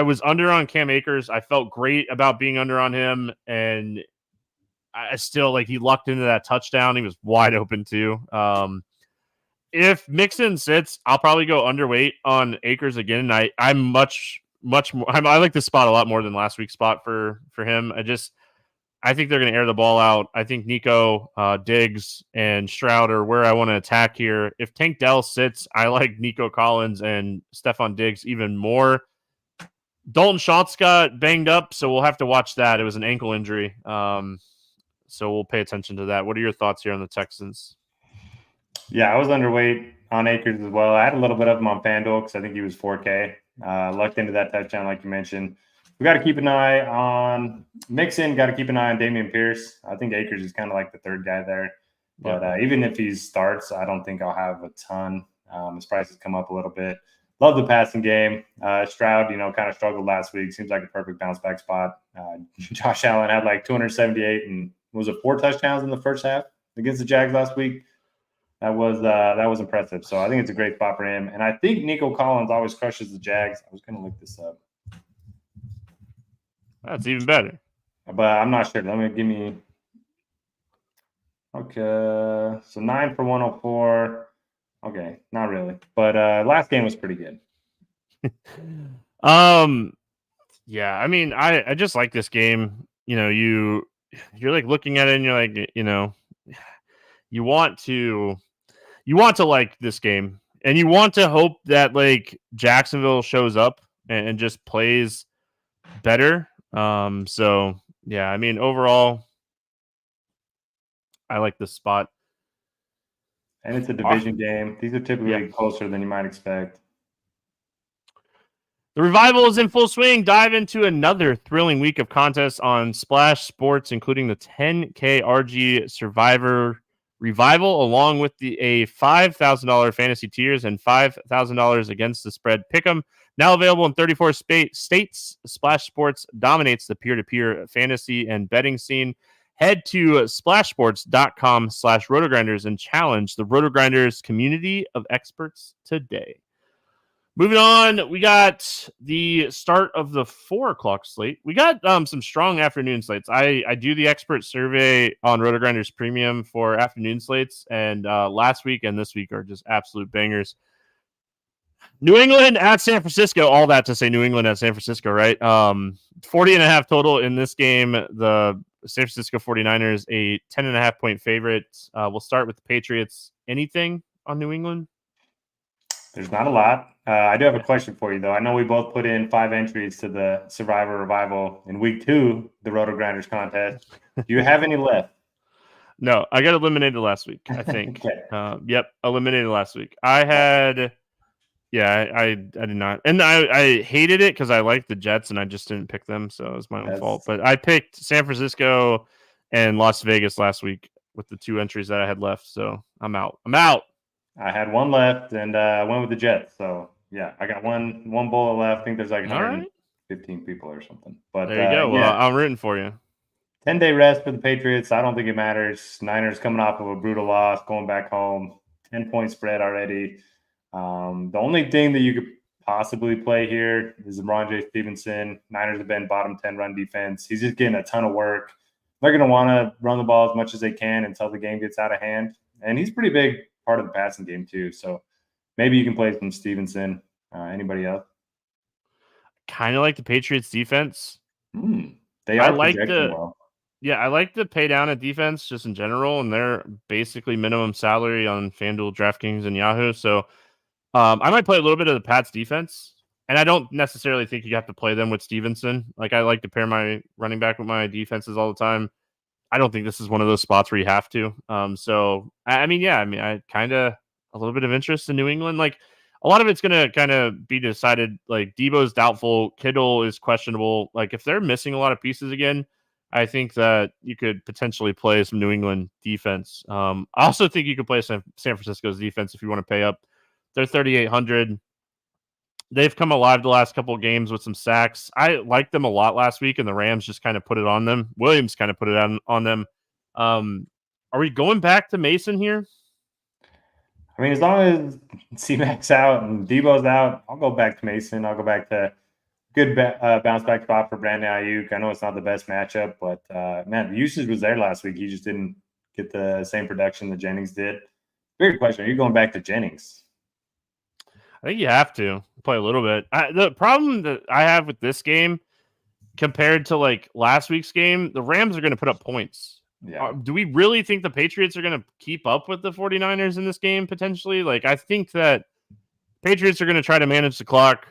was under on Cam Akers. I felt great about being under on him, and I still he lucked into that touchdown. He was wide open too. If Mixon sits, I'll probably go underweight on Akers again. And I'm much more. I like this spot a lot more than last week's spot for him. I think they're going to air the ball out. I think Nico, Diggs, and Stroud are where I want to attack here. If Tank Dell sits, I like Nico Collins and Stephon Diggs even more. Dalton Schultz got banged up, so we'll have to watch that. It was an ankle injury, so we'll pay attention to that. What are your thoughts here on the Texans? Yeah, I was underweight on Akers as well. I had a little bit of him on FanDuel because I think he was 4K. Lucked into that touchdown, like you mentioned. We got to keep an eye on Mixon. Got to keep an eye on Dameon Pierce. I think Akers is kind of like the third guy there. But even if he starts, I don't think I'll have a ton. His prices come up a little bit. Love the passing game. Stroud, kind of struggled last week. Seems like a perfect bounce back spot. Josh Allen had 278 and was it 4 touchdowns in the first half against the Jags last week. That was impressive. So I think it's a great spot for him. And I think Nico Collins always crushes the Jags. I was going to look this up. That's even better. But I'm not sure. Give me. Okay. So 9 for 104. Okay. Not really. But last game was pretty good. Yeah. I mean, I just like this game. You're looking at it and you're like, you want to like this game, and you want to hope that Jacksonville shows up and just plays better. So yeah, I mean, overall, I like this spot. And it's a division game. These are typically closer than you might expect. The revival is in full swing. Dive into another thrilling week of contests on Splash Sports, including the 10K RG Survivor Revival, along with a $5,000 fantasy tiers and $5,000 against the spread Pick'Em. Now available in 34 states, Splash Sports dominates the peer-to-peer fantasy and betting scene. Head to splashsports.com/RotoGrinders and challenge the RotoGrinders community of experts today. Moving on, we got the start of the 4 o'clock slate. We got some strong afternoon slates. I do the expert survey on RotoGrinders Premium for afternoon slates, and last week and this week are just absolute bangers. New England at San Francisco. All that to say New England at San Francisco, right? 40.5 total in this game. The San Francisco 49ers, a 10.5 point favorite. We'll start with the Patriots. Anything on New England? There's not a lot. I do have a question for you, though. I know we both put in 5 entries to the Survivor Revival in week 2, the RotoGrinders contest. Do you have any left? No, I got eliminated last week, I think. Okay. Yep, eliminated last week. I had, yeah, I did not. And I hated it because I liked the Jets and I just didn't pick them. So it was my own fault. But I picked San Francisco and Las Vegas last week with the 2 entries that I had left. So I'm out. I had 1 left and I went with the Jets. So yeah, I got one bullet left. I think there's like 115 people or something. But there you go. Yeah. Well, I'm rooting for you. 10-day rest for the Patriots. I don't think it matters. Niners coming off of a brutal loss, going back home, 10-point spread already. The only thing that you could possibly play here is Ramondre Stevenson. Niners have been bottom 10 run defense. He's just getting a ton of work. They're going to want to run the ball as much as they can until the game gets out of hand. And he's a pretty big part of the passing game too. So maybe you can play some Stevenson. Anybody else? Kind of like the Patriots defense. They are projecting well. Yeah, I like the pay down at defense just in general, and they're basically minimum salary on FanDuel, DraftKings, and Yahoo. So I might play a little bit of the Pats defense, and I don't necessarily think you have to play them with Stevenson. Like, I like to pair my running back with my defenses all the time. I don't think this is one of those spots where you have to. So I kind of a little bit of interest in New England. Like, a lot of it's going to kind of be decided. Like, Debo's doubtful, Kittle is questionable. Like, if they're missing a lot of pieces again, I think that you could potentially play some New England defense. I also think you could play San Francisco's defense if you want to pay up. They're 3,800. They've come alive the last couple of games with some sacks. I liked them a lot last week, and the Rams just kind of put it on them. Williams kind of put it on them. Are we going back to Mason here? I mean, as long as C-Mac's out and Debo's out, I'll go back to Mason. I'll go back to good bounce back spot for Brandon Ayuk. I know it's not the best matchup, but man, the usage was there last week. He just didn't get the same production that Jennings did. Big question: are you going back to Jennings? I think you have to play a little bit. The problem that I have with this game compared to like last week's game, the Rams are going to put up points. Yeah. Do we really think the Patriots are going to keep up with the 49ers in this game potentially? Like, I think that Patriots are going to try to manage the clock.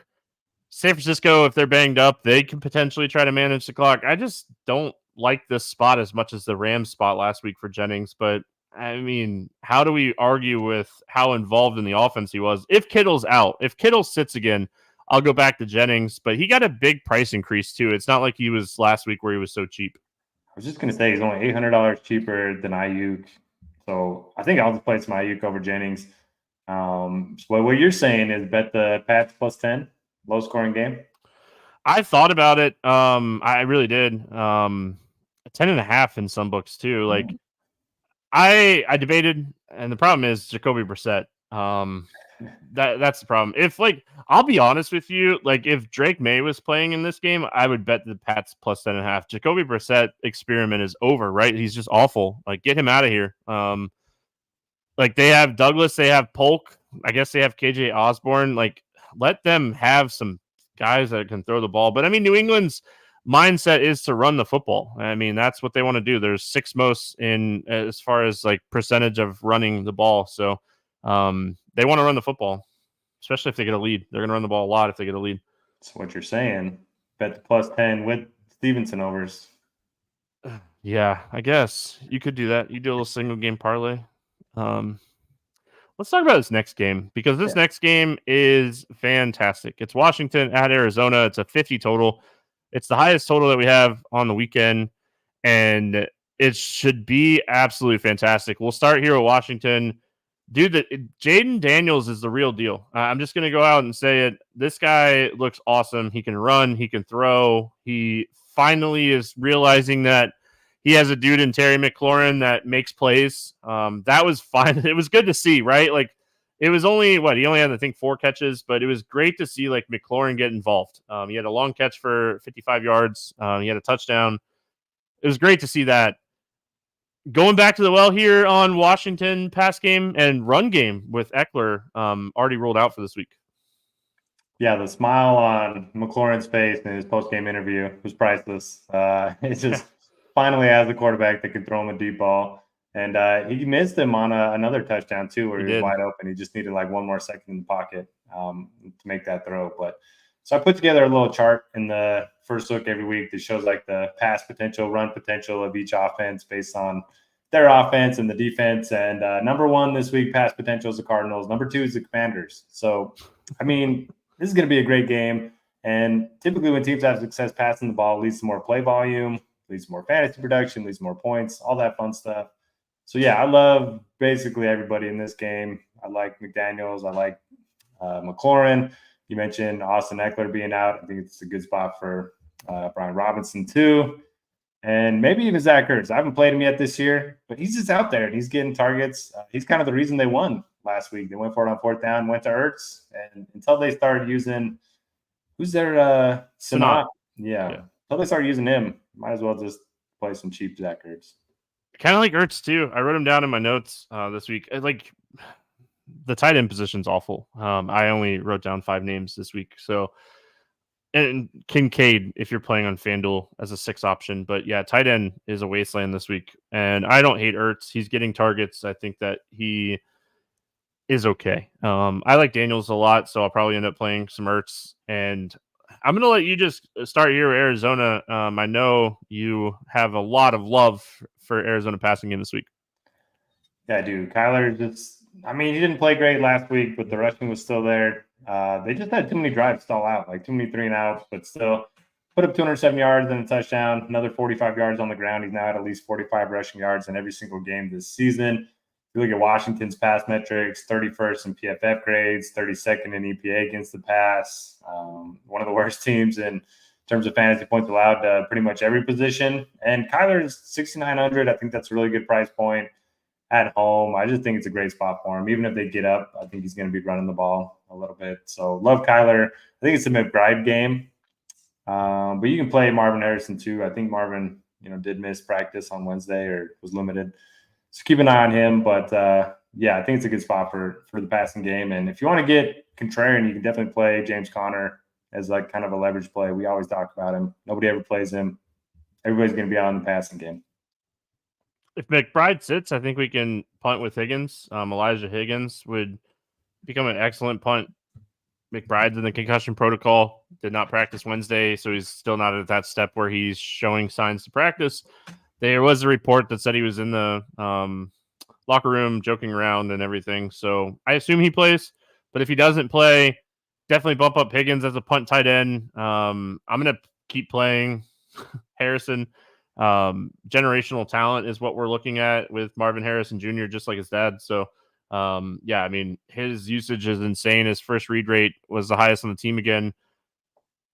San Francisco, if they're banged up, they can potentially try to manage the clock. I just don't like this spot as much as the Rams spot last week for Jennings. But, I mean, how do we argue with how involved in the offense he was? If Kittle's out, if Kittle sits again, I'll go back to Jennings. But he got a big price increase, too. It's not like he was last week where he was so cheap. I was just going to say he's only $800 cheaper than Ayuk. So I think I'll just play some Ayuk over Jennings. So what you're saying is bet the Pats plus 10? Low scoring game. I thought about it. I really did. 10.5 in some books too. Like I debated, and the problem is Jacoby Brissett. That's the problem. If like I'll be honest with you, like if Drake May was playing in this game, I would bet the Pats plus 10.5. Jacoby Brissett experiment is over, right? He's just awful. Like get him out of here. Like they have Douglas, they have Polk. I guess they have KJ Osborne. Like let them have some guys that can throw the ball. But I mean, New England's mindset is to run the football. I mean, that's what they want to do. There's 6th most in as far as like percentage of running the ball. So they want to run the football, especially if they get a lead. They're going to run the ball a lot if they get a lead. That's what you're saying. Bet the plus 10 with Stevenson overs. Yeah, I guess you could do that. You do a little single game parlay. Let's talk about this next game because this next game is fantastic. It's Washington at Arizona. It's a 50 total. It's the highest total that we have on the weekend, and it should be absolutely fantastic. We'll start here with Washington. Dude, Jaden Daniels is the real deal. I'm just going to go out and say it. This guy looks awesome. He can run. He can throw. He finally is realizing that he has a dude in Terry McLaurin that makes plays. That was fine. It was good to see, right? Like, it was only, he only had, I think, 4 catches, but it was great to see, like, McLaurin get involved. He had a long catch for 55 yards. He had a touchdown. It was great to see that. Going back to the well here on Washington pass game and run game with Eckler already rolled out for this week. Yeah, the smile on McLaurin's face in his post-game interview was priceless. It's just finally has a quarterback that can throw him a deep ball. And he missed him on another touchdown too, where He he was did. wide open. He just needed like one more second in the pocket to make that throw. But so I put together a little chart in the first look every week that shows like the pass potential, run potential of each offense based on their offense and the defense. And number one this week, pass potential is the Cardinals. Number two is the Commanders. So, I mean, this is going to be a great game. And typically when teams have success passing the ball, it leads to more play volume, leads to more fantasy production, leads to more points, all that fun stuff. So, yeah, I love basically everybody in this game. I like McDaniels. I like McLaurin. You mentioned Austin Eckler being out. I think it's a good spot for Brian Robinson too. And maybe even Zach Ertz. I haven't played him yet this year, but he's just out there and he's getting targets. He's kind of the reason they won last week. They went for it on fourth down, went to Ertz, and until they started using who's their Sanat? Yeah. Until they started using him, might as well just play some cheap Zach Ertz. Kind of like Ertz too. I wrote him down in my notes this week. Like the tight end position's awful. I only wrote down 5 names this week. So, and Kincaid, if you're playing on FanDuel as a 6 option, but yeah, tight end is a wasteland this week. And I don't hate Ertz. He's getting targets. I think that he is okay. I like Daniels a lot, so I'll probably end up playing some Ertz. And I'm going to let you just start here with Arizona. I know you have a lot of love for Arizona passing game this week. Yeah, I do. Kyler just, I mean, he didn't play great last week, but the rushing was still there. They just had too many drives stall out, like too many 3-and-outs, but still put up 207 yards and a touchdown, another 45 yards on the ground. He's now at least 45 rushing yards in every single game this season. If you look at Washington's pass metrics, 31st in PFF grades, 32nd in EPA against the pass. One of the worst teams in terms of fantasy points allowed to pretty much every position. And Kyler's 6,900. I think that's a really good price point at home. I just think it's a great spot for him. Even if they get up, I think he's going to be running the ball a little bit. So love Kyler. I think it's a McBride game. But you can play Marvin Harrison too. I think Marvin, did miss practice on Wednesday or was limited. So keep an eye on him. But yeah, I think it's a good spot for the passing game. And if you want to get contrarian, you can definitely play James Conner as like kind of a leverage play. We always talk about him. Nobody ever plays him. Everybody's going to be on the passing game. If McBride sits, I think we can punt with Higgins. Elijah Higgins would become an excellent punt. McBride's in the concussion protocol, did not practice Wednesday, so he's still not at that step where he's showing signs to practice. There was a report that said he was in the locker room joking around and everything, so I assume he plays. But if he doesn't play, definitely bump up Higgins as a punt tight end. I'm going to keep playing Harrison. Generational talent is what we're looking at with Marvin Harrison Jr., just like his dad. So, yeah, I mean, his usage is insane. His first read rate was the highest on the team again.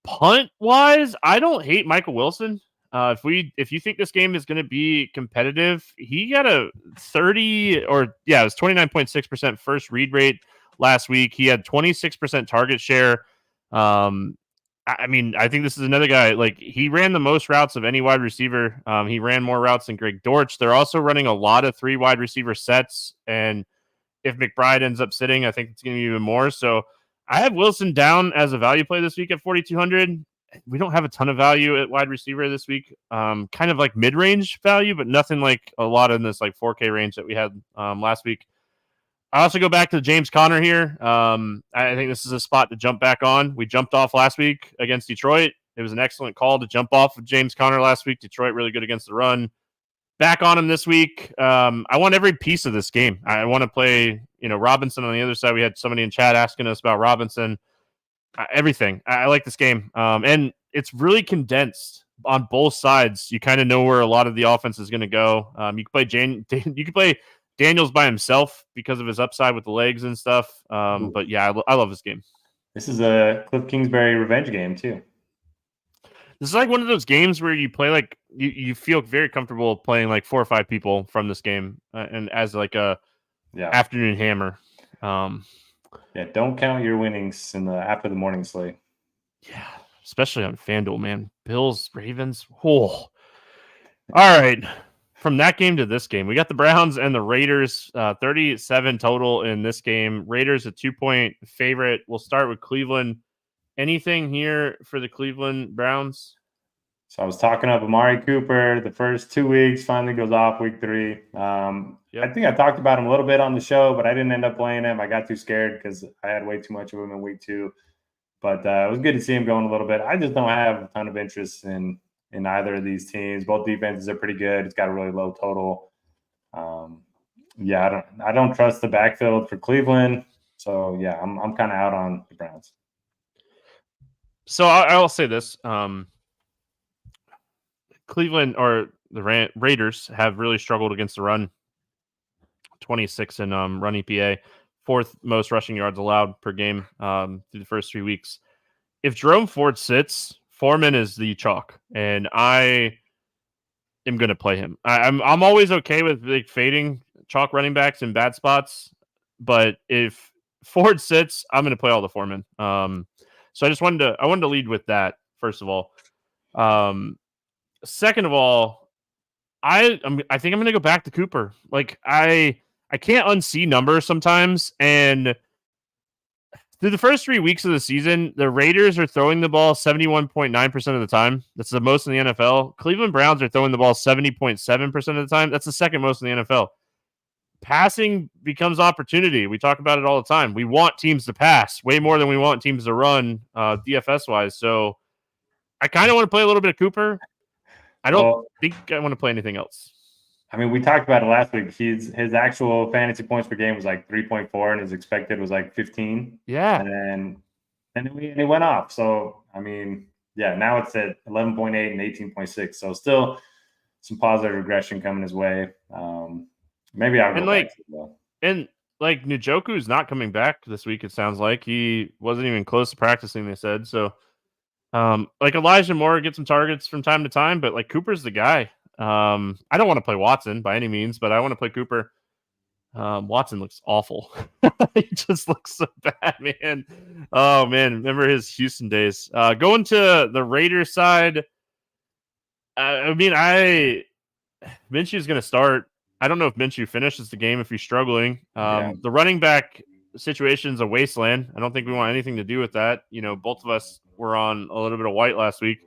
Punt wise, I don't hate Michael Wilson. If you think this game is going to be competitive, he got a 30 or yeah, it was 29.6% first read rate last week. He had 26% target share. I mean, I think this is another guy, like he ran the most routes of any wide receiver. He ran more routes than Greg Dortch. They're also running a lot of 3 wide receiver sets. And if McBride ends up sitting, I think it's going to be even more. So I have Wilson down as a value play this week at 4,200. We don't have a ton of value at wide receiver this week. Kind of like mid-range value, but nothing like a lot in this like 4K range that we had last week. I also go back to James Conner here. I think this is a spot to jump back on. We jumped off last week against Detroit. It was an excellent call to jump off of James Conner last week. Detroit really good against the run. Back on him this week. I want every piece of this game. I want to play, Robinson on the other side. We had somebody in chat asking us about Robinson. Everything. I like this game. And it's really condensed on both sides. You kind of know where a lot of the offense is going to go. You can play Daniels by himself because of his upside with the legs and stuff. But yeah, I love this game. This is a Cliff Kingsbury revenge game too. This is like one of those games where you play like you feel very comfortable playing like 4 or 5 people from this game and as like a afternoon hammer. Yeah, don't count your winnings after the morning slate. Yeah, especially on FanDuel, man. Bills, Ravens. Oh. All right. From that game to this game, we got the Browns and the Raiders, 37 total in this game. Raiders a 2-point favorite. We'll start with Cleveland. Anything here for the Cleveland Browns? So I was talking up Amari Cooper the first 2 weeks, finally goes off week 3. I think I talked about him a little bit on the show, but I didn't end up playing him. I got too scared because I had way too much of him in week 2. But it was good to see him going a little bit. I just don't have a ton of interest in either of these teams. Both defenses are pretty good. It's got a really low total. I don't trust the backfield for Cleveland. So yeah, I'm kind of out on the Browns. So I will say this: Cleveland or the Raiders have really struggled against the run. 26 in run EPA, 4th most rushing yards allowed per game through the first 3 weeks. If Jerome Ford sits, Foreman is the chalk, and I am going to play him. I'm always okay with like fading chalk running backs in bad spots, but if Ford sits, I'm going to play all the Foreman. So I wanted to lead with that first of all. Second of all, I think I'm going to go back to Cooper. Like I can't unsee numbers sometimes, and through the first 3 weeks of the season, the Raiders are throwing the ball 71.9% of the time. That's the most in the NFL. Cleveland Browns are throwing the ball 70.7% of the time. That's the second most in the NFL. Passing becomes opportunity. We talk about it all the time. We want teams to pass way more than we want teams to run DFS-wise. So I kind of want to play a little bit of Cooper. I don't think I want to play anything else. I mean, we talked about it last week. His actual fantasy points per game was like 3.4, and his expected was like 15. Yeah, and he went off. So I mean, yeah, now it's at 11.8 and 18.6. So still some positive regression coming his way. Maybe I'll go back to it, though. And like Njoku's not coming back this week. It sounds like he wasn't even close to practicing. They said so. Like Elijah Moore gets some targets from time to time, but like Cooper's the guy. I don't want to play Watson by any means, but I want to play Cooper. Watson looks awful. He just looks so bad, man. Oh man, remember his Houston days. Going to the Raiders side. Minshew's going to start. I don't know if Minshew finishes the game if he's struggling. The running back situation is a wasteland. I don't think we want anything to do with that. You know, both of us were on a little bit of white last week.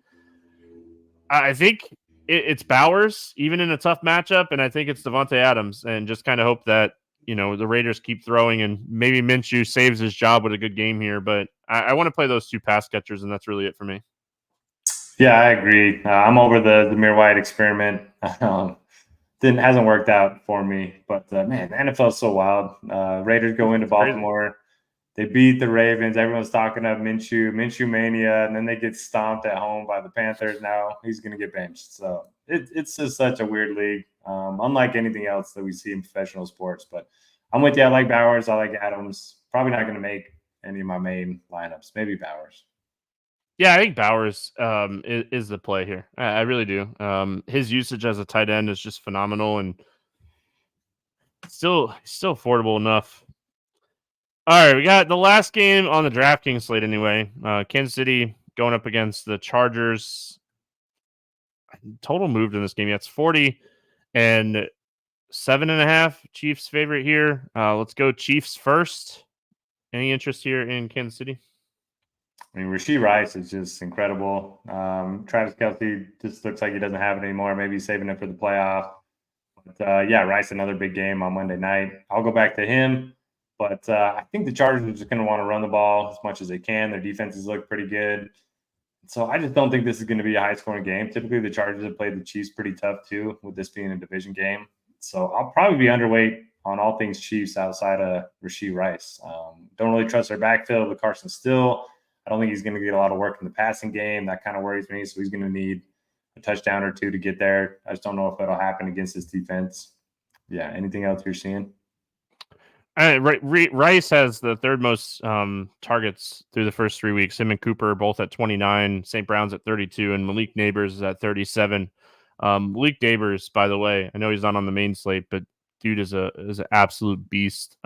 I think it's Bowers, even in a tough matchup, and I think it's Devontae Adams, and just kind of hope that, you know, the Raiders keep throwing and maybe Minshew saves his job with a good game here. But I want to play those 2 pass catchers, and that's really it for me. Yeah, I agree. I'm over the Zamir White experiment. Hasn't worked out for me, but man, the NFL is so wild. Raiders go into Baltimore. They beat the Ravens. Everyone's talking about Minshew mania, and then they get stomped at home by the Panthers. Now he's going to get benched. So it's just such a weird league, unlike anything else that we see in professional sports. But I'm with you. I like Bowers. I like Adams. Probably not going to make any of my main lineups. Maybe Bowers. Yeah, I think Bowers is the play here. I really do. His usage as a tight end is just phenomenal, and still affordable enough. All right, we got the last game on the DraftKings slate anyway. Kansas City going up against the Chargers. Total moved in this game. Yeah, it's 40 and 7.5. Chiefs favorite here. Let's go Chiefs first. Any interest here in Kansas City? I mean, Rashee Rice is just incredible. Travis Kelce just looks like he doesn't have it anymore. Maybe he's saving it for the playoff. But yeah, Rice, another big game on Monday night. I'll go back to him. But I think the Chargers are just going to want to run the ball as much as they can. Their defenses look pretty good. So I just don't think this is going to be a high-scoring game. Typically, the Chargers have played the Chiefs pretty tough, too, with this being a division game. So I'll probably be underweight on all things Chiefs outside of Rashee Rice. Don't really trust their backfield with Carson Still. I don't think he's going to get a lot of work in the passing game. That kind of worries me. So he's going to need a touchdown or 2 to get there. I just don't know if it'll happen against this defense. Yeah, anything else you're seeing? Rice has the 3rd most targets through the first 3 weeks. Him and Cooper both at 29, St. Brown's at 32, and Malik Neighbors is at 37. Malik Neighbors, by the way, I know he's not on the main slate, but dude is an absolute beast.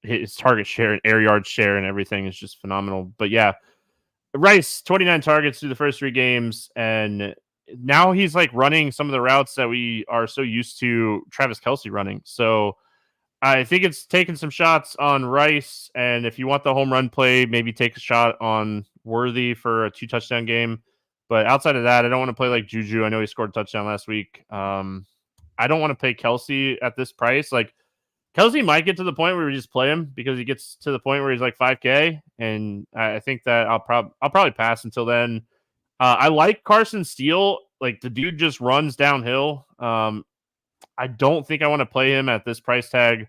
His target share and air yard share and everything is just phenomenal. But yeah, Rice, 29 targets through the first 3 games, and now he's like running some of the routes that we are so used to Travis Kelce running. So I think it's taking some shots on Rice, and if you want the home run play, maybe take a shot on Worthy for a 2 touchdown game. But outside of that, I don't want to play like Juju. I know he scored a touchdown last week. I don't want to pay Kelsey at this price. Like Kelsey might get to the point where we just play him because he gets to the point where he's like 5K, and I think that I'll probably pass until then. I like Carson Steele. Like the dude just runs downhill. I don't think I want to play him at this price tag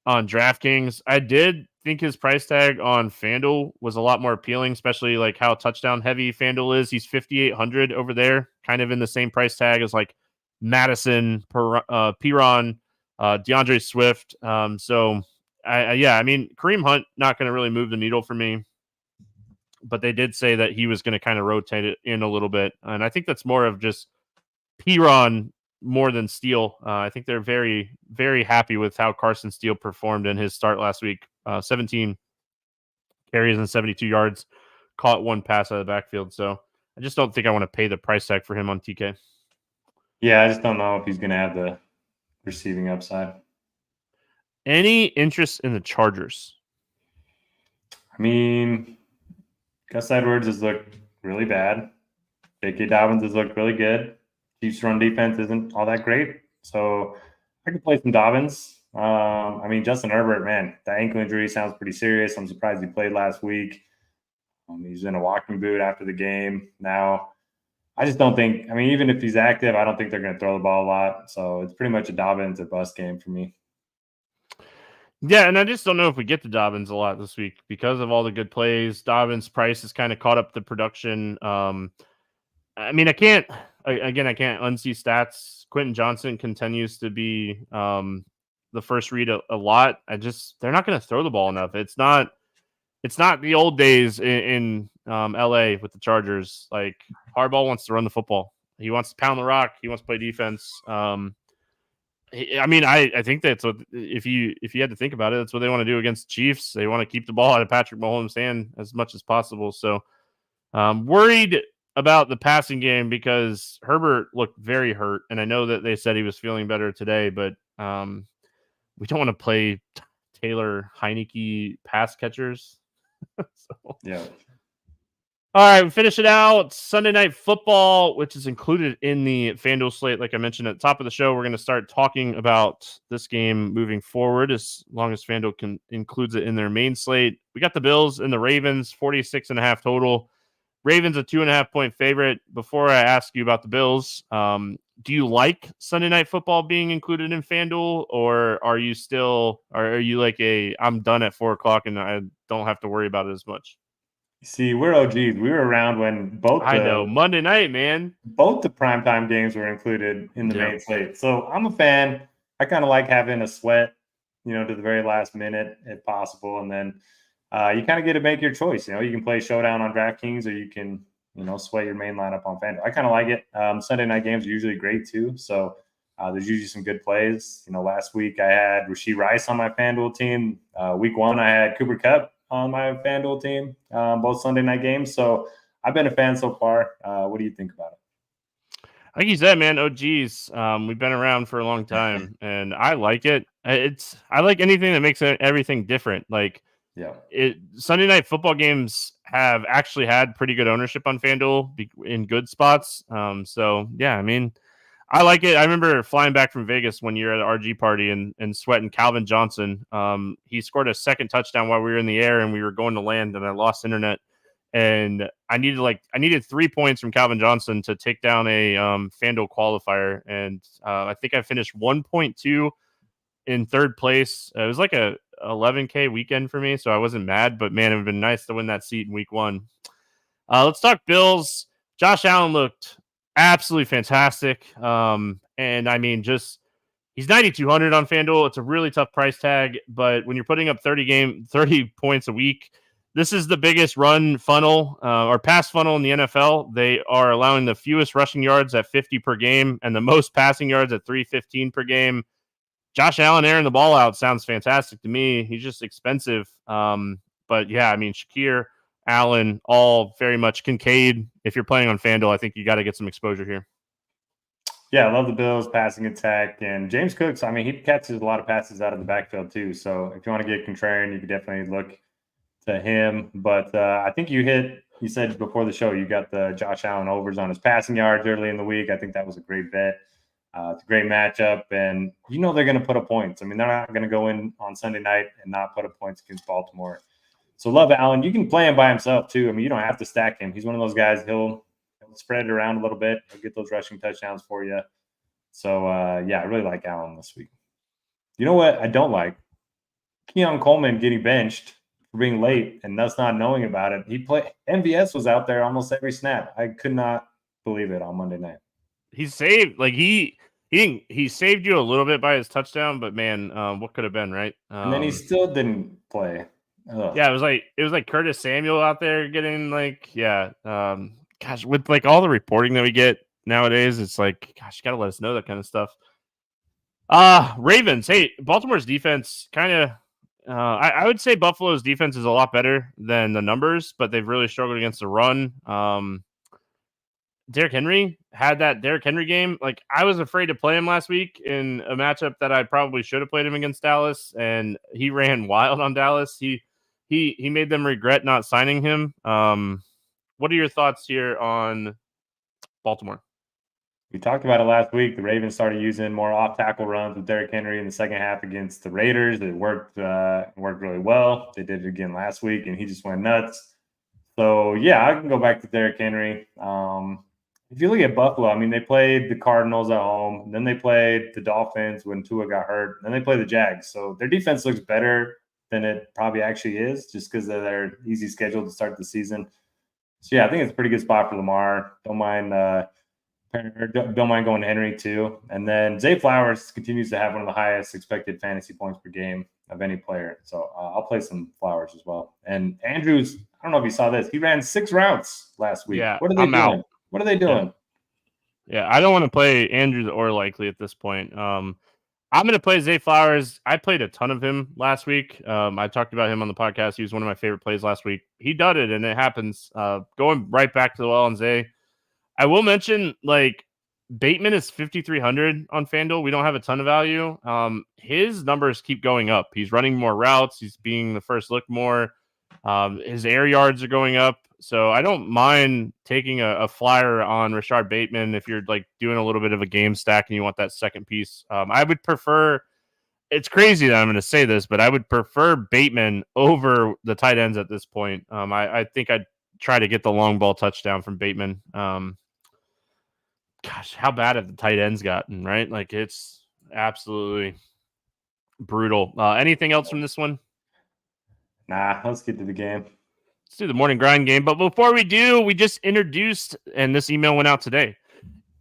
on DraftKings. I did think his price tag on FanDuel was a lot more appealing, especially like how touchdown heavy FanDuel is. He's 5,800 over there, kind of in the same price tag as like Madison, Piron, DeAndre Swift. So I mean, Kareem Hunt not going to really move the needle for me, but they did say that he was going to kind of rotate it in a little bit, and I think that's more of just Piron more than Steele. I think they're very, very happy with how Carson Steele performed in his start last week. 17 carries and 72 yards, caught one pass out of the backfield. So I just don't think I want to pay the price tag for him on TK. Yeah, I just don't know if he's going to have the receiving upside. Any interest in the Chargers? I mean, Gus Edwards has looked really bad. J.K. Dobbins has looked really good. Chiefs' run defense isn't all that great. So I could play some Dobbins. I mean, Justin Herbert, man, the ankle injury sounds pretty serious. I'm surprised he played last week. He's in a walking boot after the game. Now, I just don't think – I mean, even if he's active, I don't think they're going to throw the ball a lot. So it's pretty much a Dobbins or bust game for me. Yeah, and I just don't know if we get to Dobbins a lot this week because of all the good plays. Dobbins' price has kind of caught up the production. I mean, I can't unsee stats. Quentin Johnson continues to be the first read a lot. They're not going to throw the ball enough. It's not the old days in LA with the Chargers. Like Harbaugh wants to run the football. He wants to pound the rock. He wants to play defense. I mean, I think that's what if you had to think about it, that's what they want to do against the Chiefs. They want to keep the ball out of Patrick Mahomes' hand as much as possible. So worried about the passing game because Herbert looked very hurt, and I know that they said he was feeling better today, but we don't want to play Taylor Heineke pass catchers. So. Yeah. All right, we finish it out. Sunday Night Football, which is included in the FanDuel slate. Like I mentioned at the top of the show, we're going to start talking about this game moving forward as long as FanDuel includes it in their main slate. We got the Bills and the Ravens, 46.5 total. Ravens a 2.5-point favorite. Before I ask you about the Bills, do you like Sunday Night Football being included in FanDuel, or are you like I'm done at 4:00 and I don't have to worry about it as much? See, we're OGs. We were around when Monday night, man. Both the primetime games were included in the main slate. So I'm a fan. I kind of like having a sweat, to the very last minute if possible. And then you kind of get to make your choice. You can play Showdown on DraftKings or you can, sweat your main lineup on FanDuel. I kind of like it. Sunday night games are usually great too. So there's usually some good plays. Last week I had Rashee Rice on my FanDuel team. Week 1 I had Cooper Kupp on my FanDuel team, both Sunday night games. So I've been a fan so far. What do you think about it? Like you said, man, geez. We've been around for a long time, and I like it. I like anything that makes everything different. Like, Sunday night football games have actually had pretty good ownership on FanDuel in good spots. So yeah, I mean, I like it. I remember flying back from Vegas one year at an RG party and sweating Calvin Johnson. He scored a second touchdown while we were in the air and we were going to land, and I lost internet. And I needed 3 points from Calvin Johnson to take down a FanDuel qualifier. And I think I finished 1.2 in third place. It was like a 11K weekend for me, so I wasn't mad. But man, it would have been nice to win that seat in week 1. Let's talk Bills. Josh Allen looked absolutely fantastic. And I mean, he's 9,200 on FanDuel. It's a really tough price tag, but when you're putting up 30 points a week, this is the biggest run funnel or pass funnel in the NFL. They are allowing the fewest rushing yards at 50 per game and the most passing yards at 315 per game. Josh Allen airing the ball out sounds fantastic to me. He's just expensive. But yeah, I mean, Shakir, Allen, all very much Kincaid. If you're playing on FanDuel, I think you got to get some exposure here. Yeah, I love the Bills passing attack. And James Cooks, I mean, he catches a lot of passes out of the backfield too. So if you want to get contrarian, you could definitely look to him. But I think you said before the show, you got the Josh Allen overs on his passing yards early in the week. I think that was a great bet. It's a great matchup, and they're going to put up points. I mean, they're not going to go in on Sunday night and not put up points against Baltimore. So love Allen. You can play him by himself too. I mean, you don't have to stack him. He's one of those guys. He'll spread it around a little bit. He'll get those rushing touchdowns for you. So I really like Allen this week. You know what I don't like? Keon Coleman getting benched for being late and us not knowing about it. MVS was out there almost every snap. I could not believe it on Monday night. He saved he saved you a little bit by his touchdown, but man, what could have been, right? And then he still didn't play. Ugh. Yeah, it was like Curtis Samuel out there getting gosh, with like all the reporting that we get nowadays, it's like, gosh, you gotta let us know that kind of stuff. Ravens. Hey, Baltimore's defense kind of. I would say Buffalo's defense is a lot better than the numbers, but they've really struggled against the run. Derrick Henry had that Derrick Henry game. Like, I was afraid to play him last week in a matchup that I probably should have played him against Dallas, and he ran wild on Dallas. He made them regret not signing him. What are your thoughts here on Baltimore? We talked about it last week. The Ravens started using more off-tackle runs with Derrick Henry in the second half against the Raiders. It worked really well. They did it again last week, and he just went nuts. So, yeah, I can go back to Derrick Henry. If you look at Buffalo, I mean, they played the Cardinals at home. Then they played the Dolphins when Tua got hurt. Then they played the Jags. So their defense looks better than it probably actually is just because of their easy schedule to start the season. So, yeah, I think it's a pretty good spot for Lamar. Don't mind going Henry too. And then Zay Flowers continues to have one of the highest expected fantasy points per game of any player. So I'll play some Flowers as well. And Andrews, I don't know if you saw this. He ran 6 routes last week. Yeah, what are they doing? Out. What are they doing? Yeah, I don't want to play Andrews or Likely at this point. I'm going to play Zay Flowers. I played a ton of him last week. I talked about him on the podcast. He was one of my favorite plays last week. He dudded, and it happens. Going right back to the well on Zay. I will mention, like, Bateman is 5,300 on FanDuel. We don't have a ton of value. His numbers keep going up. He's running more routes. He's being the first look more. His air yards are going up. So I don't mind taking a flyer on Rashard Bateman if you're like doing a little bit of a game stack and you want that second piece. I would prefer, it's crazy that I'm going to say this, but I would prefer Bateman over the tight ends at this point. I think I'd try to get the long ball touchdown from Bateman. Gosh, how bad have the tight ends gotten, right? Like, it's absolutely brutal. Anything else from this one? Nah, let's get to the game. Let's do the morning grind game. But before we do, we just introduced, and this email went out today.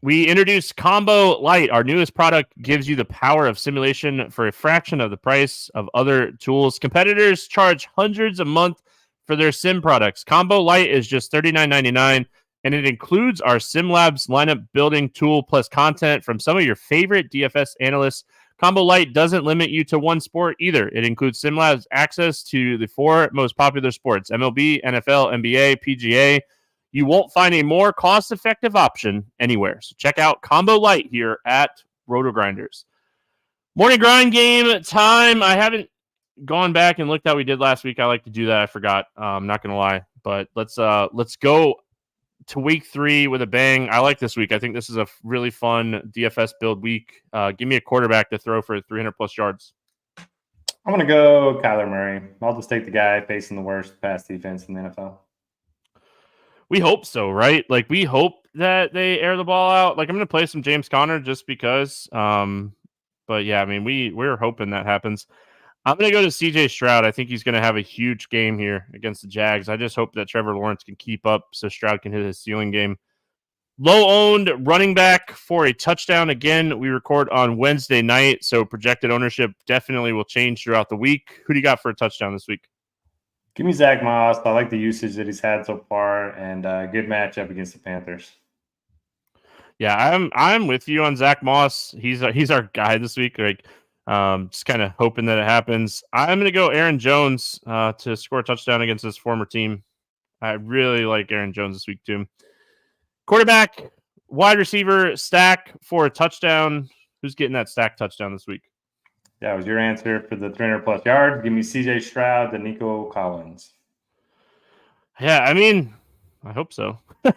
We introduced Combo Light. Our newest product gives you the power of simulation for a fraction of the price of other tools. Competitors charge hundreds a month for their sim products. Combo Light is just $39.99, and it includes our SimLabs lineup building tool plus content from some of your favorite DFS analysts. Combo Light doesn't limit you to one sport either. It includes SimLabs access to the 4 most popular sports: MLB, NFL, NBA, PGA. You won't find a more cost-effective option anywhere. So check out Combo Light here at RotoGrinders. Morning grind game time. I haven't gone back and looked how we did last week. I like to do that. I forgot. I'm not going to lie. But let's go to week 3 with a bang. I like this week. I think this is a really fun DFS build week. Give me a quarterback to throw for 300-plus yards. I'm going to go Kyler Murray. I'll just take the guy facing the worst pass defense in the NFL. We hope so, right? Like, we hope that they air the ball out. Like, I'm going to play some James Conner just because. But, yeah, I mean, we're hoping that happens. I'm going to go to C.J. Stroud. I think he's going to have a huge game here against the Jags. I just hope that Trevor Lawrence can keep up so Stroud can hit his ceiling game. Low-owned running back for a touchdown. Again, we record on Wednesday night, so projected ownership definitely will change throughout the week. Who do you got for a touchdown this week? Give me Zach Moss. I like the usage that he's had so far, and a good matchup against the Panthers. Yeah, I'm with you on Zach Moss. He's our guy this week. Like, just kind of hoping that it happens. I'm going to go Aaron Jones to score a touchdown against his former team. I really like Aaron Jones this week too. Quarterback, wide receiver, stack for a touchdown. Who's getting that stack touchdown this week? That was your answer for the 300-plus yards. Give me C.J. Stroud and Nico Collins. Yeah, I mean, I hope so. I'm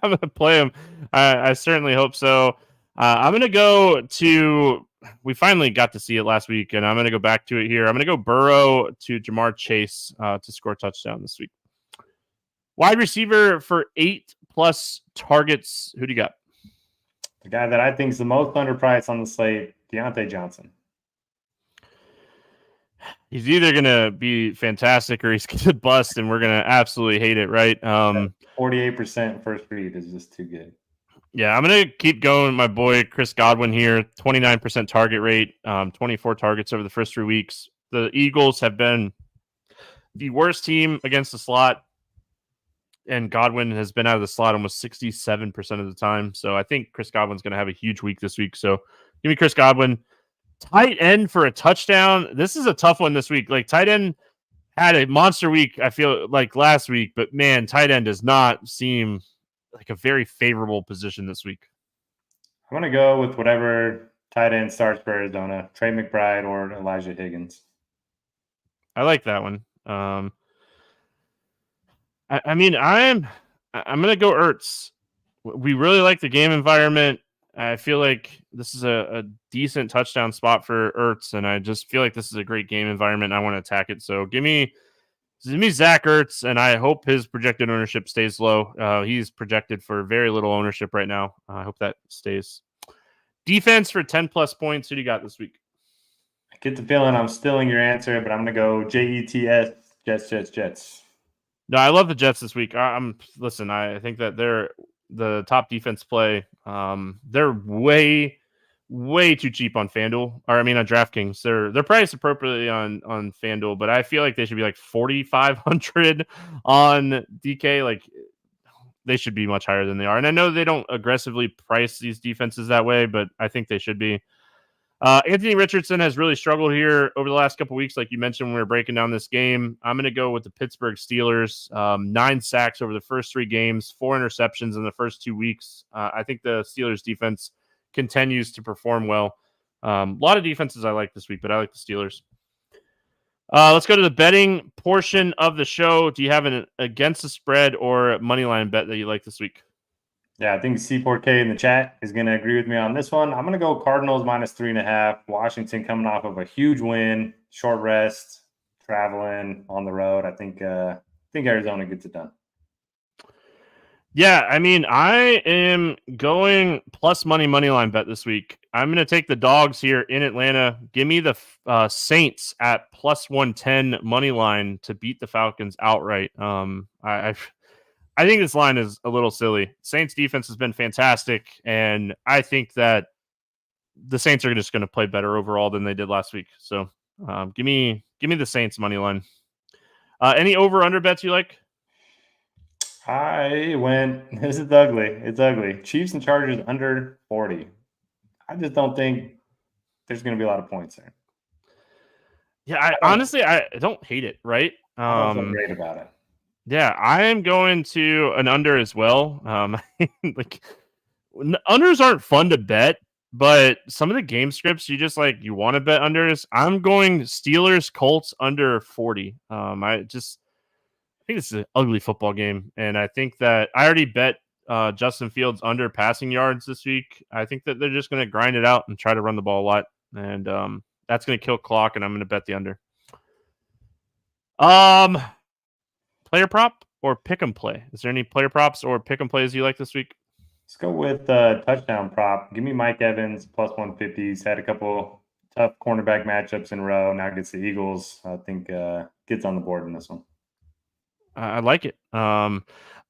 going to play him. I certainly hope so. I'm going to go to, we finally got to see it last week, and I'm going to go back to it here. I'm going to go Burrow to Jamar Chase to score a touchdown this week. Wide receiver for 8+ targets. Who do you got? The guy that I think is the most underpriced on the slate, Deontay Johnson. He's either going to be fantastic or he's going to bust, and we're going to absolutely hate it, right? 48% first read is just too good. Yeah, I'm going to keep going with my boy Chris Godwin here. 29% target rate, 24 targets over the first 3 weeks. The Eagles have been the worst team against the slot, and Godwin has been out of the slot almost 67% of the time. So I think Chris Godwin's going to have a huge week this week. So give me Chris Godwin. Tight end for a touchdown. This is a tough one this week. Like, tight end had a monster week, I feel like, last week, but man, tight end does not seem like a very favorable position this week. I'm going to go with whatever tight end starts for Arizona, Trey McBride or Elijah Higgins. I like that one. I mean, I'm going to go Ertz. We really like the game environment. I feel like this is a decent touchdown spot for Ertz, and I just feel like this is a great game environment. I want to attack it. So give me Zach Ertz, and I hope his projected ownership stays low. He's projected for very little ownership right now. I hope that stays. Defense for 10+ points. Who do you got this week? I get the feeling I'm stealing your answer, but I'm going to go JETS, Jets. No, I love the Jets this week. Listen, I think that they're the top defense play. They're way too cheap on FanDuel, or I mean on DraftKings. They're priced appropriately on FanDuel, but I feel like they should be like 4,500 on DK. Like, they should be much higher than they are. And I know they don't aggressively price these defenses that way, but I think they should be. Anthony Richardson has really struggled here over the last couple of weeks, like you mentioned when we were breaking down this game. I'm going to go with the Pittsburgh Steelers. 9 sacks over the first 3 games, 4 interceptions in the first 2 weeks. I think the Steelers defense continues to perform well. A lot of defenses I like this week, but I like the Steelers. Let's go to the betting portion of the show. Do you have an against the spread or money line bet that you like this week? Yeah, I think C4K in the chat is going to agree with me on this one. I'm going to go Cardinals -3.5. Washington coming off of a huge win, short rest, traveling on the road. I think Arizona gets it done. Yeah, I mean, I am going plus money line bet this week. I'm going to take the dogs here in Atlanta. Give me the Saints at +110 money line to beat the Falcons outright. I think this line is a little silly. Saints defense has been fantastic, and I think that the Saints are just going to play better overall than they did last week. So give me the Saints money line. Any over/under bets you like? This is ugly. It's ugly. Chiefs and Chargers under 40. I just don't think there's going to be a lot of points there. Yeah, honestly, I don't hate it, right? I don't feel great about it. Yeah, I am going to an under as well. Like, unders aren't fun to bet, but some of the game scripts you just like, you want to bet unders. I'm going Steelers Colts under 40. I think this is an ugly football game, and I think that I already bet Justin Fields under passing yards this week. I think that they're just going to grind it out and try to run the ball a lot, and that's going to kill clock, and I'm going to bet the under. Player prop or pick 'em play? Is there any player props or pick 'em plays you like this week? Let's go with touchdown prop. Give me Mike Evans +150. He's had a couple tough cornerback matchups in a row. Now gets the Eagles. I think gets on the board in this one. I like it. I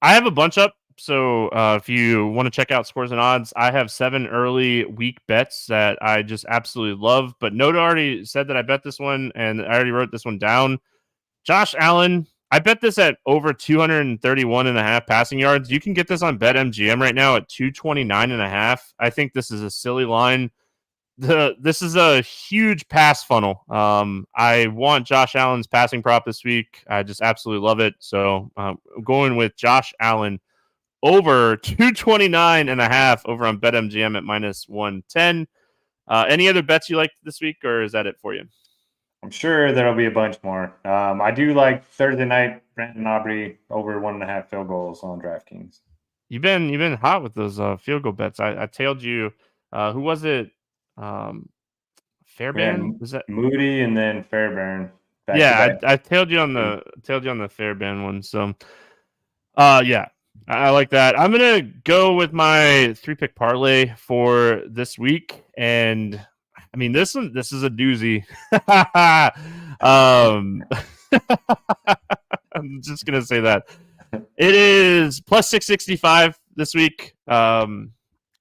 have a bunch up. So if you want to check out scores and odds, I have 7 early week bets that I just absolutely love. But Noda already said that I bet this one, and I already wrote this one down. Josh Allen, I bet this at over 231.5 passing yards. You can get this on BetMGM right now at 229.5. I think this is a silly line. This is a huge pass funnel. I want Josh Allen's passing prop this week. I just absolutely love it. So I'm going with Josh Allen over 229.5 over on BetMGM at -110. Any other bets you like this week, or is that it for you? I'm sure there'll be a bunch more. I do like Thursday night Brandon Aubrey over 1.5 field goals on DraftKings. You've been hot with those field goal bets. I tailed you. Who was it? Fairbairn? Was that Moody and then Fairbairn back to Yeah, back? I tailed you on the Fairbairn one. So, yeah, I like that. I'm gonna go with my 3-pick parlay for this week, and I mean this is a doozy. I'm just gonna say that it is plus 665 this week.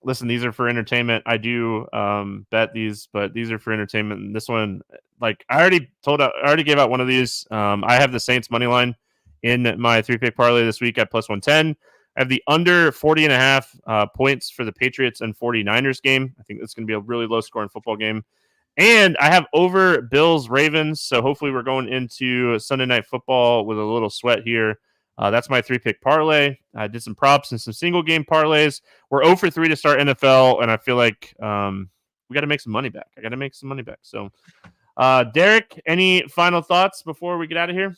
Listen, these are for entertainment. I do bet these, but these are for entertainment. And this one, like I already gave out one of these. I have the Saints money line in my 3-pick parlay this week at plus 110. I have the under 40.5 points for the Patriots and 49ers game. I think that's going to be a really low scoring football game. And I have over Bills Ravens. So hopefully we're going into Sunday Night Football with a little sweat here. That's my 3-pick parlay. I did some props and some single game parlays. We're 0 for 3 to start NFL, and I feel like we got to make some money back. I got to make some money back. So, Derek, any final thoughts before we get out of here?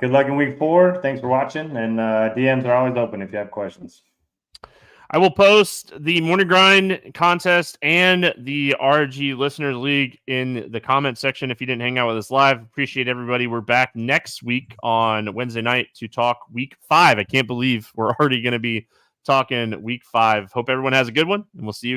Good luck in week 4. Thanks for watching, and DMs are always open if you have questions. I will post the Morning Grind contest and the RG Listeners League in the comment section if you didn't hang out with us live. Appreciate everybody. We're back next week on Wednesday night to talk week 5. I can't believe we're already going to be talking week 5. Hope everyone has a good one, and we'll see you.